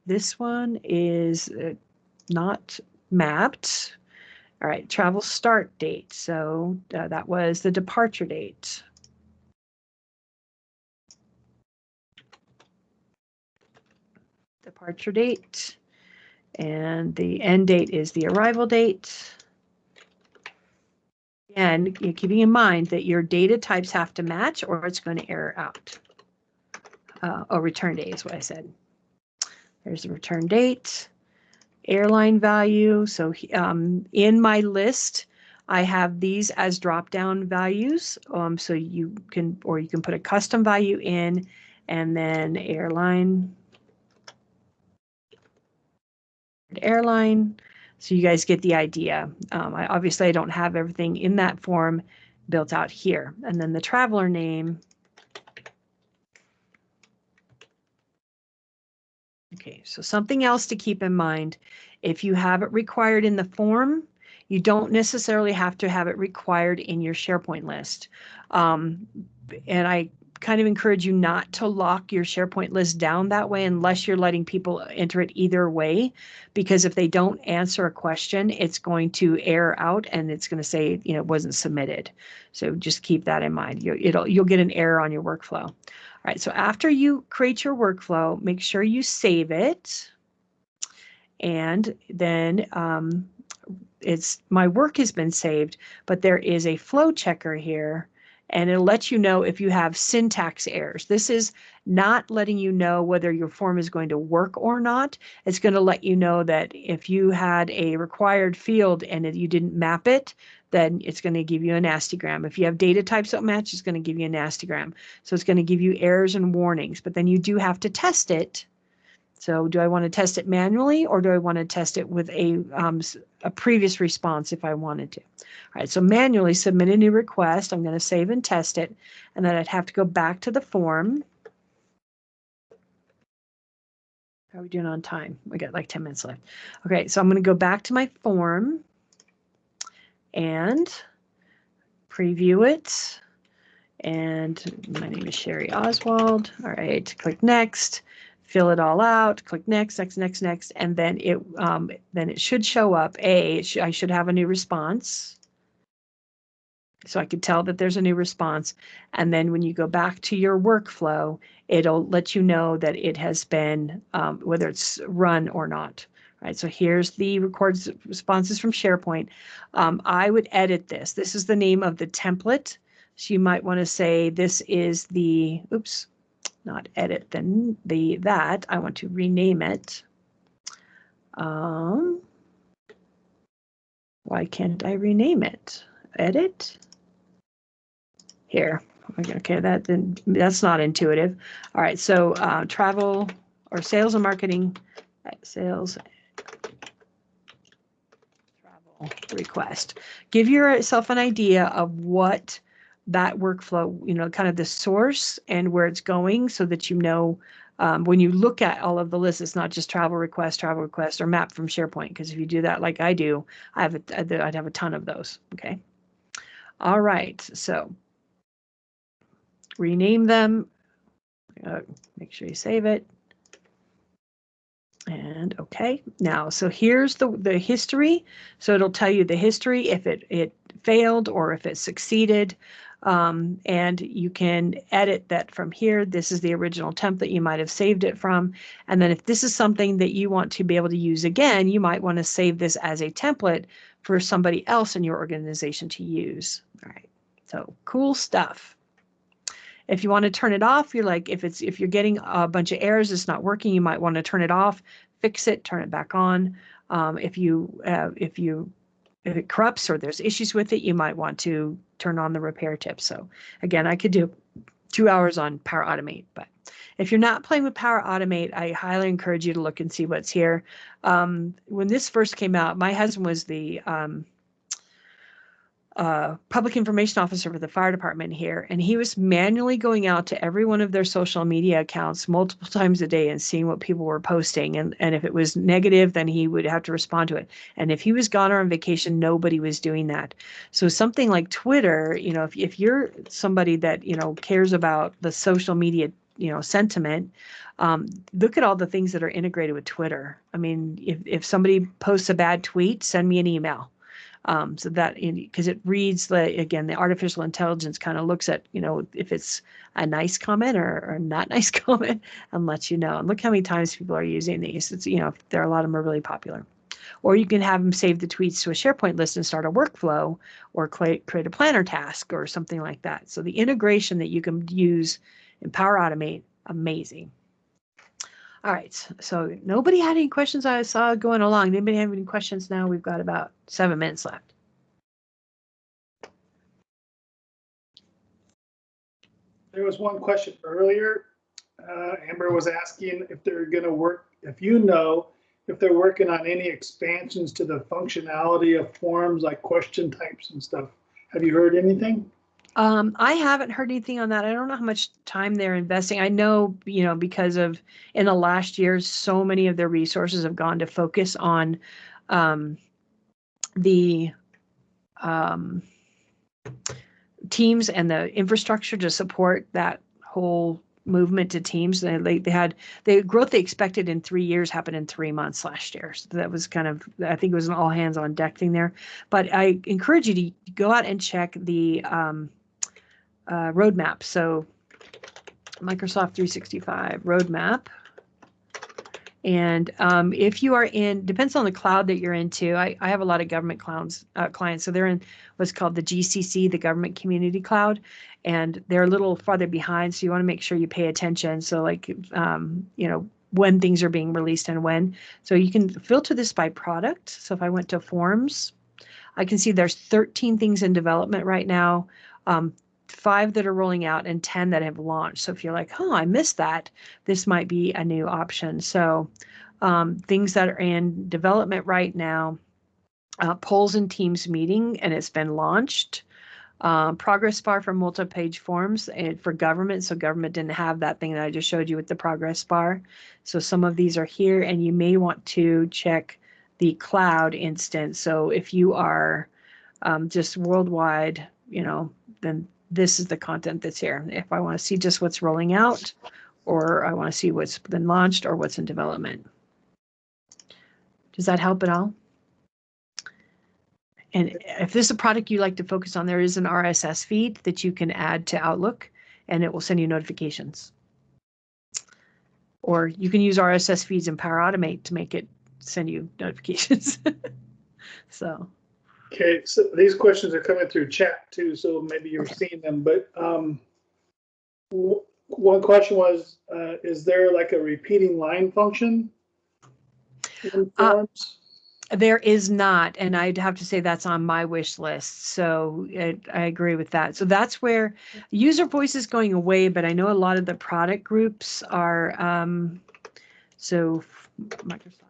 This one is not mapped. All right, travel start date. So that was the departure date. Departure date. And the end date is the arrival date. And keeping in mind that your data types have to match or it's going to error out. Return date is what I said. There's the return date. Airline value. So in my list, I have these as drop-down values. So you can put a custom value in and then airline. So you guys get the idea. Obviously, I don't have everything in that form built out here. And then the traveler name. Okay, so something else to keep in mind, if you have it required in the form, you don't necessarily have to have it required in your SharePoint list. And I kind of encourage you not to lock your SharePoint list down that way unless you're letting people enter it either way, because if they don't answer a question, it's going to error out and it's going to say, it wasn't submitted. So just keep that in mind. You'll get an error on your workflow. All right, so after you create your workflow, make sure you save it. And then my work has been saved, but there is a flow checker here, and it'll let you know if you have syntax errors. This is not letting you know whether your form is going to work or not. It's going to let you know that if you had a required field and you didn't map it, then it's going to give you a nastygram. If you have data types that match, it's going to give you a nastygram. So it's going to give you errors and warnings, but then you do have to test it. So do I want to test it manually, or do I want to test it with a previous response if I wanted to? All right, so manually submit a new request. I'm going to save and test it, and then I'd have to go back to the form. How are we doing on time? We got like 10 minutes left. Okay, so I'm going to go back to my form and preview it. And my name is Shari Oswald. All right, click next. Fill it all out, click next, next, and then it should show up. I should have a new response. So I could tell that there's a new response. And then when you go back to your workflow, it'll let you know that it has been, whether it's run or not. All right, so here's the recorded responses from SharePoint. I would edit this. This is the name of the template. So you might want to say this is the, oops, not edit, then that I want to rename it. Why can't I rename it? Edit here. Okay, that's not intuitive. All right, so travel or sales and marketing, sales travel request. Give yourself an idea of what that workflow, kind of the source and where it's going, so that you know when you look at all of the lists, it's not just travel request, or map from SharePoint. Because if you do that like I do, I'd have a ton of those. Okay. All right. So rename them. Make sure you save it. And okay. Now, so here's the history. So it'll tell you the history if it failed or if it succeeded. And you can edit that from here. This is the original template you might have saved it from. And then if this is something that you want to be able to use again, you might want to save this as a template for somebody else in your organization to use. All right, so cool stuff. If you want to turn it off, you're like, if you're getting a bunch of errors, it's not working, you might want to turn it off, fix it, turn it back on. If it corrupts or there's issues with it, you might want to turn on the repair tips. So again, I could do 2 hours on Power Automate, but if you're not playing with Power Automate, I highly encourage you to look and see what's here. When this first came out, my husband was the public information officer for the fire department here, and he was manually going out to every one of their social media accounts multiple times a day and seeing what people were posting, and if it was negative, then he would have to respond to it. And if he was gone or on vacation, nobody was doing that. So something like Twitter, if you're somebody that cares about the social media sentiment, look at all the things that are integrated with Twitter. I mean, if somebody posts a bad tweet, send me an email. So that, because it reads the artificial intelligence kind of looks at, if it's a nice comment or not nice comment, and lets you know. And look how many times people are using these. It's, there are a lot of them are really popular. Or you can have them save the tweets to a SharePoint list and start a workflow, or create a planner task or something like that. So the integration that you can use in Power Automate, amazing. All right, so nobody had any questions I saw going along. Anybody have any questions now? We've got about 7 minutes left. There was one question earlier. Amber was asking if they're going to work, if they're working on any expansions to the functionality of forms, like question types and stuff. Have you heard anything? I haven't heard anything on that. I don't know how much time they're investing. I know, because of in the last year, so many of their resources have gone to focus on the Teams and the infrastructure to support that whole movement to Teams. They had the growth they expected in 3 years happened in 3 months last year. So that was kind of, I think it was an all hands on deck thing there. But I encourage you to go out and check the roadmap. So Microsoft 365 roadmap. And if you are depends on the cloud that you're into. I have a lot of government clients. So they're in what's called the GCC, the Government Community Cloud, and they're a little farther behind. So you want to make sure you pay attention. So when things are being released and when. So you can filter this by product. So if I went to forms, I can see there's 13 things in development right now. 5 that are rolling out and 10 that have launched. So if you're like, oh, I missed that, this might be a new option. So things that are in development right now, polls and teams meeting, and it's been launched. Progress bar for multi-page forms and for government. So government didn't have that thing that I just showed you with the progress bar. So some of these are here, and you may want to check the cloud instance. So if you are just worldwide, then this is the content that's here. If I want to see just what's rolling out, or I want to see what's been launched or what's in development. Does that help at all? And if this is a product you like to focus on, there is an RSS feed that you can add to Outlook, and it will send you notifications. Or you can use RSS feeds in Power Automate to make it send you notifications. So. Okay, so these questions are coming through chat too, so maybe you're seeing them. But one question was, is there like a repeating line function in Forms? There is not, and I'd have to say that's on my wish list. So I agree with that. So that's where user voice is going away, but I know a lot of the product groups are, so Microsoft.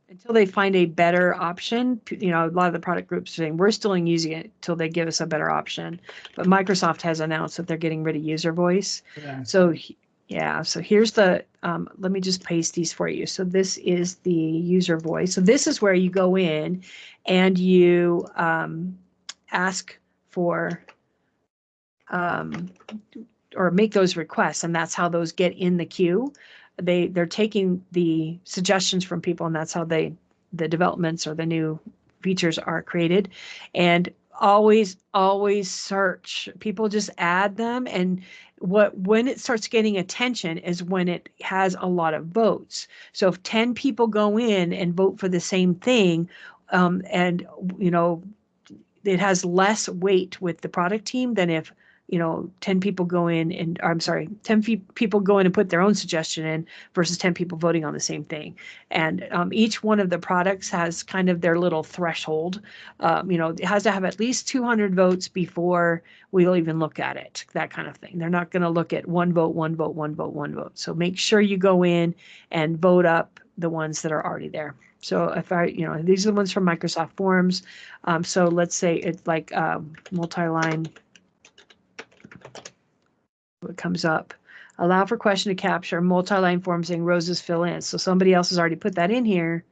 Until they find a better option, a lot of the product groups are saying we're still using it until they give us a better option. But Microsoft has announced that they're getting rid of user voice. Yeah. So yeah, so here's the, let me just paste these for you. So this is the user voice. So this is where you go in and you ask for or make those requests, and that's how those get in the queue. They're taking the suggestions from people, and that's how the developments or the new features are created. And always search. People just add them, and when it starts getting attention is when it has a lot of votes. So if 10 people go in and vote for the same thing, and it has less weight with the product team than if 10 people go in and, I'm sorry, 10 people go in and put their own suggestion in versus 10 people voting on the same thing. And each one of the products has kind of their little threshold. It has to have at least 200 votes before we'll even look at it, that kind of thing. They're not going to look at one vote, one vote, one vote, one vote. So make sure you go in and vote up the ones that are already there. So if these are the ones from Microsoft Forms. So let's say it's like multi-line. What comes up, allow for question to capture, multi-line forms saying roses fill in. So somebody else has already put that in here,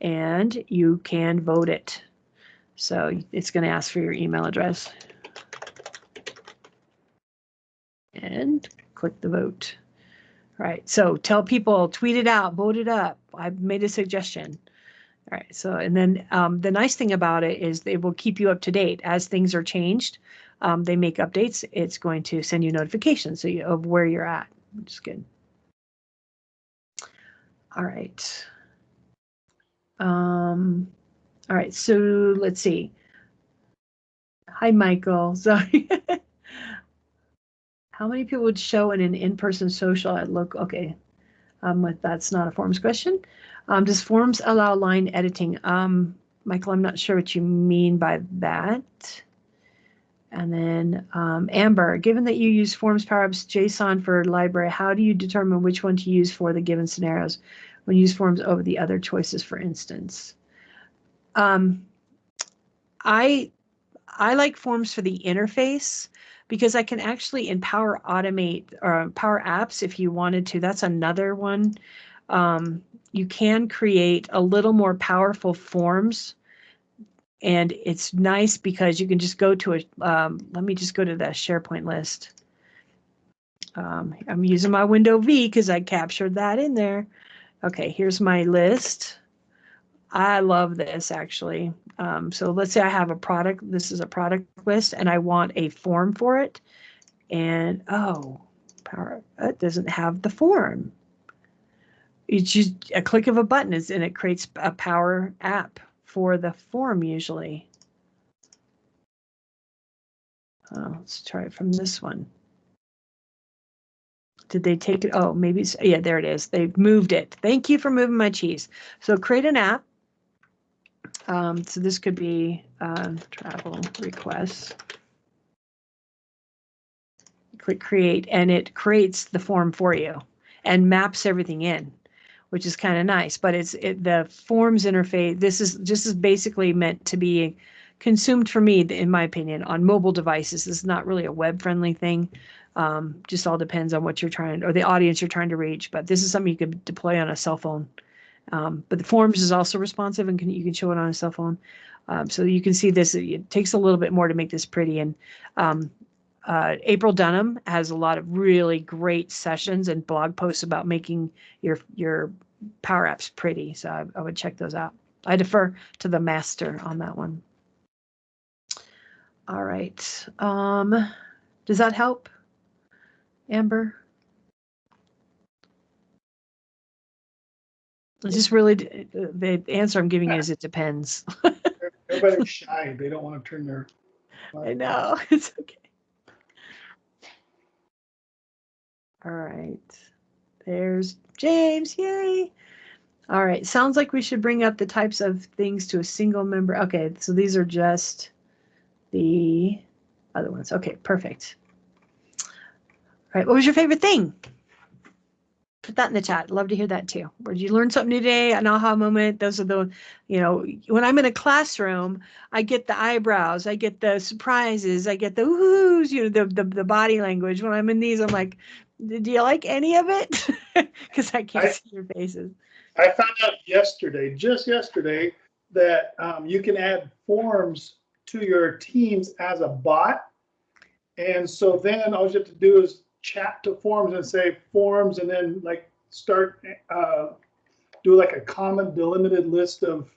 and you can vote it. So it's going to ask for your email address. And click the vote. All right, so tell people, tweet it out, vote it up. I've made a suggestion. All right, so and then the nice thing about it is they will keep you up to date as things are changed. They make updates. It's going to send you notifications of where you're at, which is good. All right. All right, so let's see. Hi, Michael. Sorry. How many people would show in an in-person social at local? Okay, that's not a Forms question. Does Forms allow line editing? Michael, I'm not sure what you mean by that. And then Amber, given that you use Forms Power-Ups JSON for library, how do you determine which one to use for the given scenarios when you use Forms over the other choices, for instance? I like Forms for the interface because I can actually in Power Automate or Power Apps, if you wanted to, that's another one. You can create a little more powerful forms. And it's nice because you can just go to let me just go to the SharePoint list. I'm using my window V because I captured that in there. Okay, here's my list. I love this actually. So let's say I have a product. This is a product list and I want a form for it. And it doesn't have the form. It's just a click of a button and it creates a Power App for the form usually. Let's try it from this one. Did they take it? Oh, maybe yeah, there it is. They've moved it. Thank you for moving my cheese. So create an app. So this could be travel requests. Click create, and it creates the form for you and maps everything in, which is kind of nice. But the forms interface. This is basically meant to be consumed, for me, in my opinion, on mobile devices. This is not really a web-friendly thing. Just all depends on what you're trying, or the audience you're trying to reach. But this is something you could deploy on a cell phone. But the forms is also responsive, and you can show it on a cell phone. So you can see this. It takes a little bit more to make this pretty. And April Dunham has a lot of really great sessions and blog posts about making your Power Apps pretty. So I would check those out. I defer to the master on that one. All right. Does that help, Amber? It's just really, the answer I'm giving you is it depends. Everybody's shy. They don't want to turn their. I know. It's okay. All right. There's James. Yay. All right. Sounds like we should bring up the types of things to a single member. Okay. So these are just the other ones. Okay. Perfect. All right. What was your favorite thing? Put that in the chat. Love to hear that too. Or did you learn something new today? An aha moment? Those are the, when I'm in a classroom, I get the eyebrows, I get the surprises, I get the woohoo's, the body language. When I'm in these, I'm like, do you like any of it? Because I can't see your faces. I found out just yesterday, that you can add forms to your teams as a bot. And so then all you have to do is chat to forms and say forms, and then like start do like a common delimited list of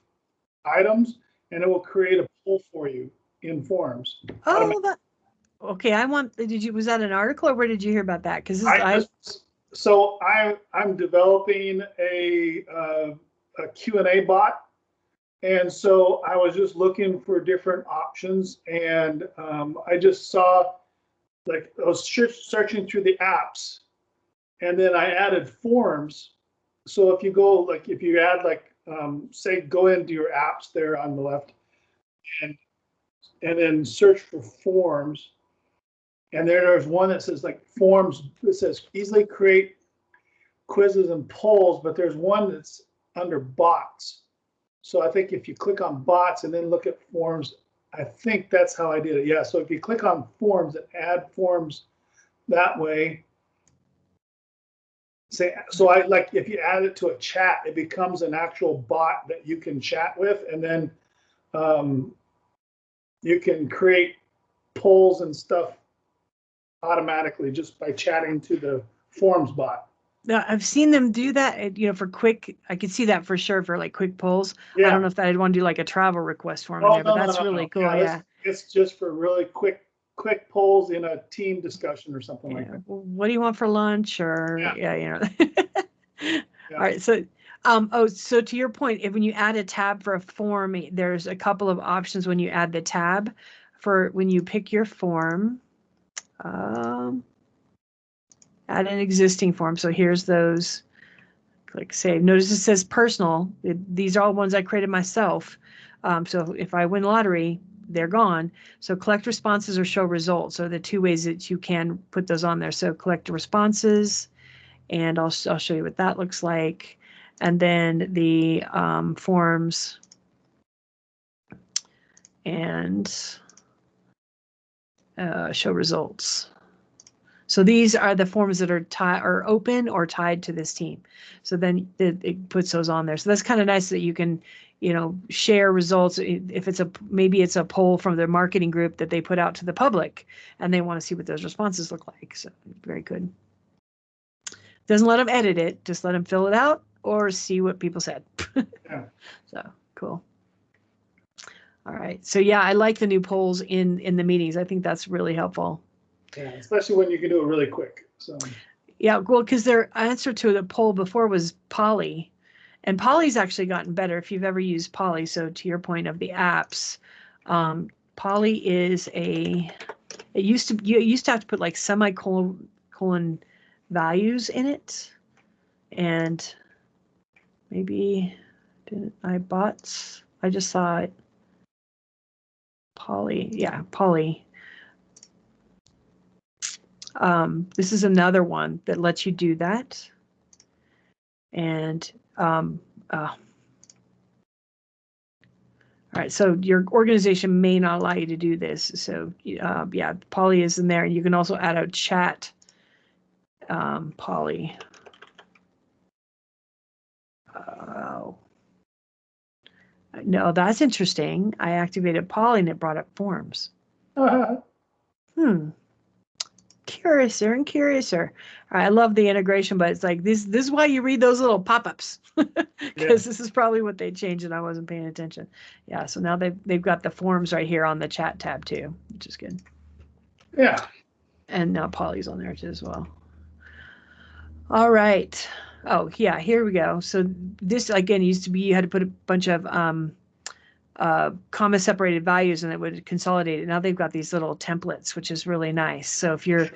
items, and it will create a poll for you in forms. Oh, okay. Was that an article, or where did you hear about that? Because I'm developing a Q&A bot. And so I was just looking for different options, and I just saw, like, I was searching through the apps, and then I added forms. So if you go, like, if you add, like, say, go into your apps there on the left, and then search for forms, and there's one that says, like, forms. It says easily create quizzes and polls, but there's one that's under bots. So I think if you click on bots and then look at forms, I think that's how I did it. Yeah, so if you click on forms and add forms that way, so I like, if you add it to a chat, it becomes an actual bot that you can chat with, and then you can create polls and stuff automatically just by chatting to the forms bot. Now, I've seen them do that, for quick. I could see that for sure for like quick polls. Yeah. I don't know if I'd want to do like a travel request form in there, but that's really cool. Yeah. It's just for really quick polls in a team discussion or something like that. What do you want for lunch? Or All right. So, so to your point, when you add a tab for a form, there's a couple of options when you add the tab. For when you pick your form, add an existing form. So here's those. Click save. Notice it says personal. These are all ones I created myself. So if I win lottery, they're gone. So collect responses or show results are the two ways that you can put those on there. So collect responses, and I'll show you what that looks like. And then the forms and show results. So these are the forms that are open or tied to this team. So then it puts those on there. So that's kind of nice that you can, share results. If maybe it's a poll from their marketing group that they put out to the public, and they want to see what those responses look like. So very good. Doesn't let them edit it, just let them fill it out or see what people said. Yeah. So cool. All right. So yeah, I like the new polls in the meetings. I think that's really helpful. Yeah, especially when you can do it really quick. So yeah, well, because their answer to the poll before was Polly, and Polly's actually gotten better if you've ever used Polly. So to your point of the apps, Polly is you used to have to put like semicolon values in it, and maybe I I just saw it. Poly, yeah, Poly. This is another one that lets you do that. And all right, so your organization may not allow you to do this. So yeah, Poly is in there, and you can also add a chat. Poly. Oh. No, that's interesting. I activated Poly and it brought up forms. Curiouser and curiouser. I love the integration, but it's like this is why you read those little pop-ups, because this is probably what they changed and I wasn't paying attention. Yeah, so now they've got the forms right here on the chat tab too, which is good. Yeah. And now Poly's on there too as well. All right. Oh yeah, here we go. So this again used to be you had to put a bunch of comma separated values and it would consolidate it. Now they've got these little templates, which is really nice. So if you're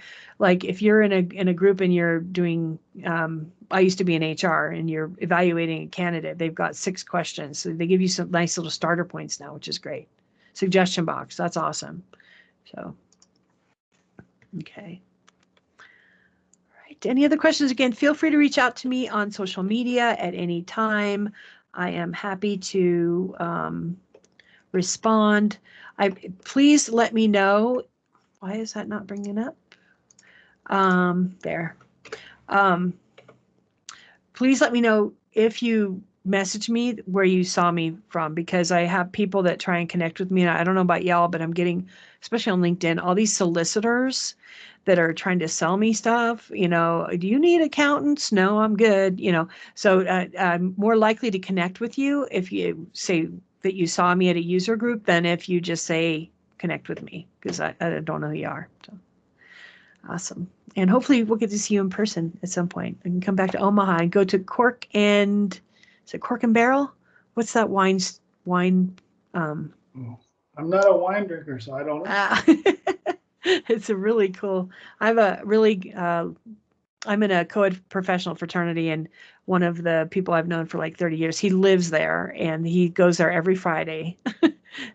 in a group and you're doing, I used to be in HR and you're evaluating a candidate, they've got 6 questions. So they give you some nice little starter points now, which is great. Suggestion box, that's awesome. So, okay. All right. Any other questions? Again, feel free to reach out to me on social media at any time. I am happy to respond. Please let me know. Why is that not bringing up? There. Please let me know if you message me where you saw me from, because I have people that try and connect with me. And I don't know about y'all, but I'm getting, especially on LinkedIn, all these solicitors that are trying to sell me stuff. You know, do you need accountants? No, I'm good. You know, so I'm more likely to connect with you if you say that you saw me at a user group than if you just say connect with me, because I don't know who you are. So awesome. And hopefully we'll get to see you in person at some point. I can come back to Omaha and go to Cork and, is it Cork and Barrel? What's that wine? I'm not a wine drinker, so I don't know. It's a really cool, I'm in a co-ed professional fraternity, and one of the people I've known for like 30 years, he lives there and he goes there every Friday.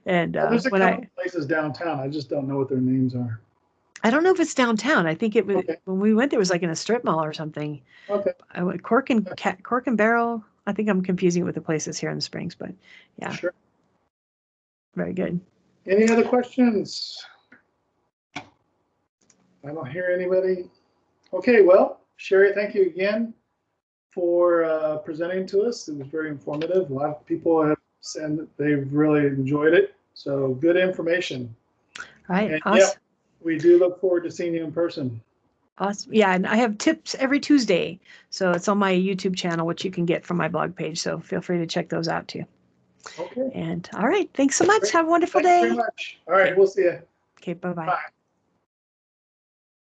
And there's a couple places downtown. I just don't know what their names are. I don't know if it's downtown. I think it was when we went there, it was like in a strip mall or something. Okay. Cork and Barrel. I think I'm confusing it with the places here in the Springs, but yeah. Sure. Very good. Any other questions? I don't hear anybody. Okay, well, Shari, thank you again for presenting to us. It was very informative. A lot of people have said that they've really enjoyed it. So good information. All right. And, awesome. yeah, we do look forward to seeing you in person. Awesome. Yeah, and I have tips every Tuesday. So it's on my YouTube channel, which you can get from my blog page. So feel free to check those out too. Okay. And all right. Thanks so much. Great. Have a wonderful Thanks day. very much. All right. We'll see you. Okay. Bye-bye. Bye.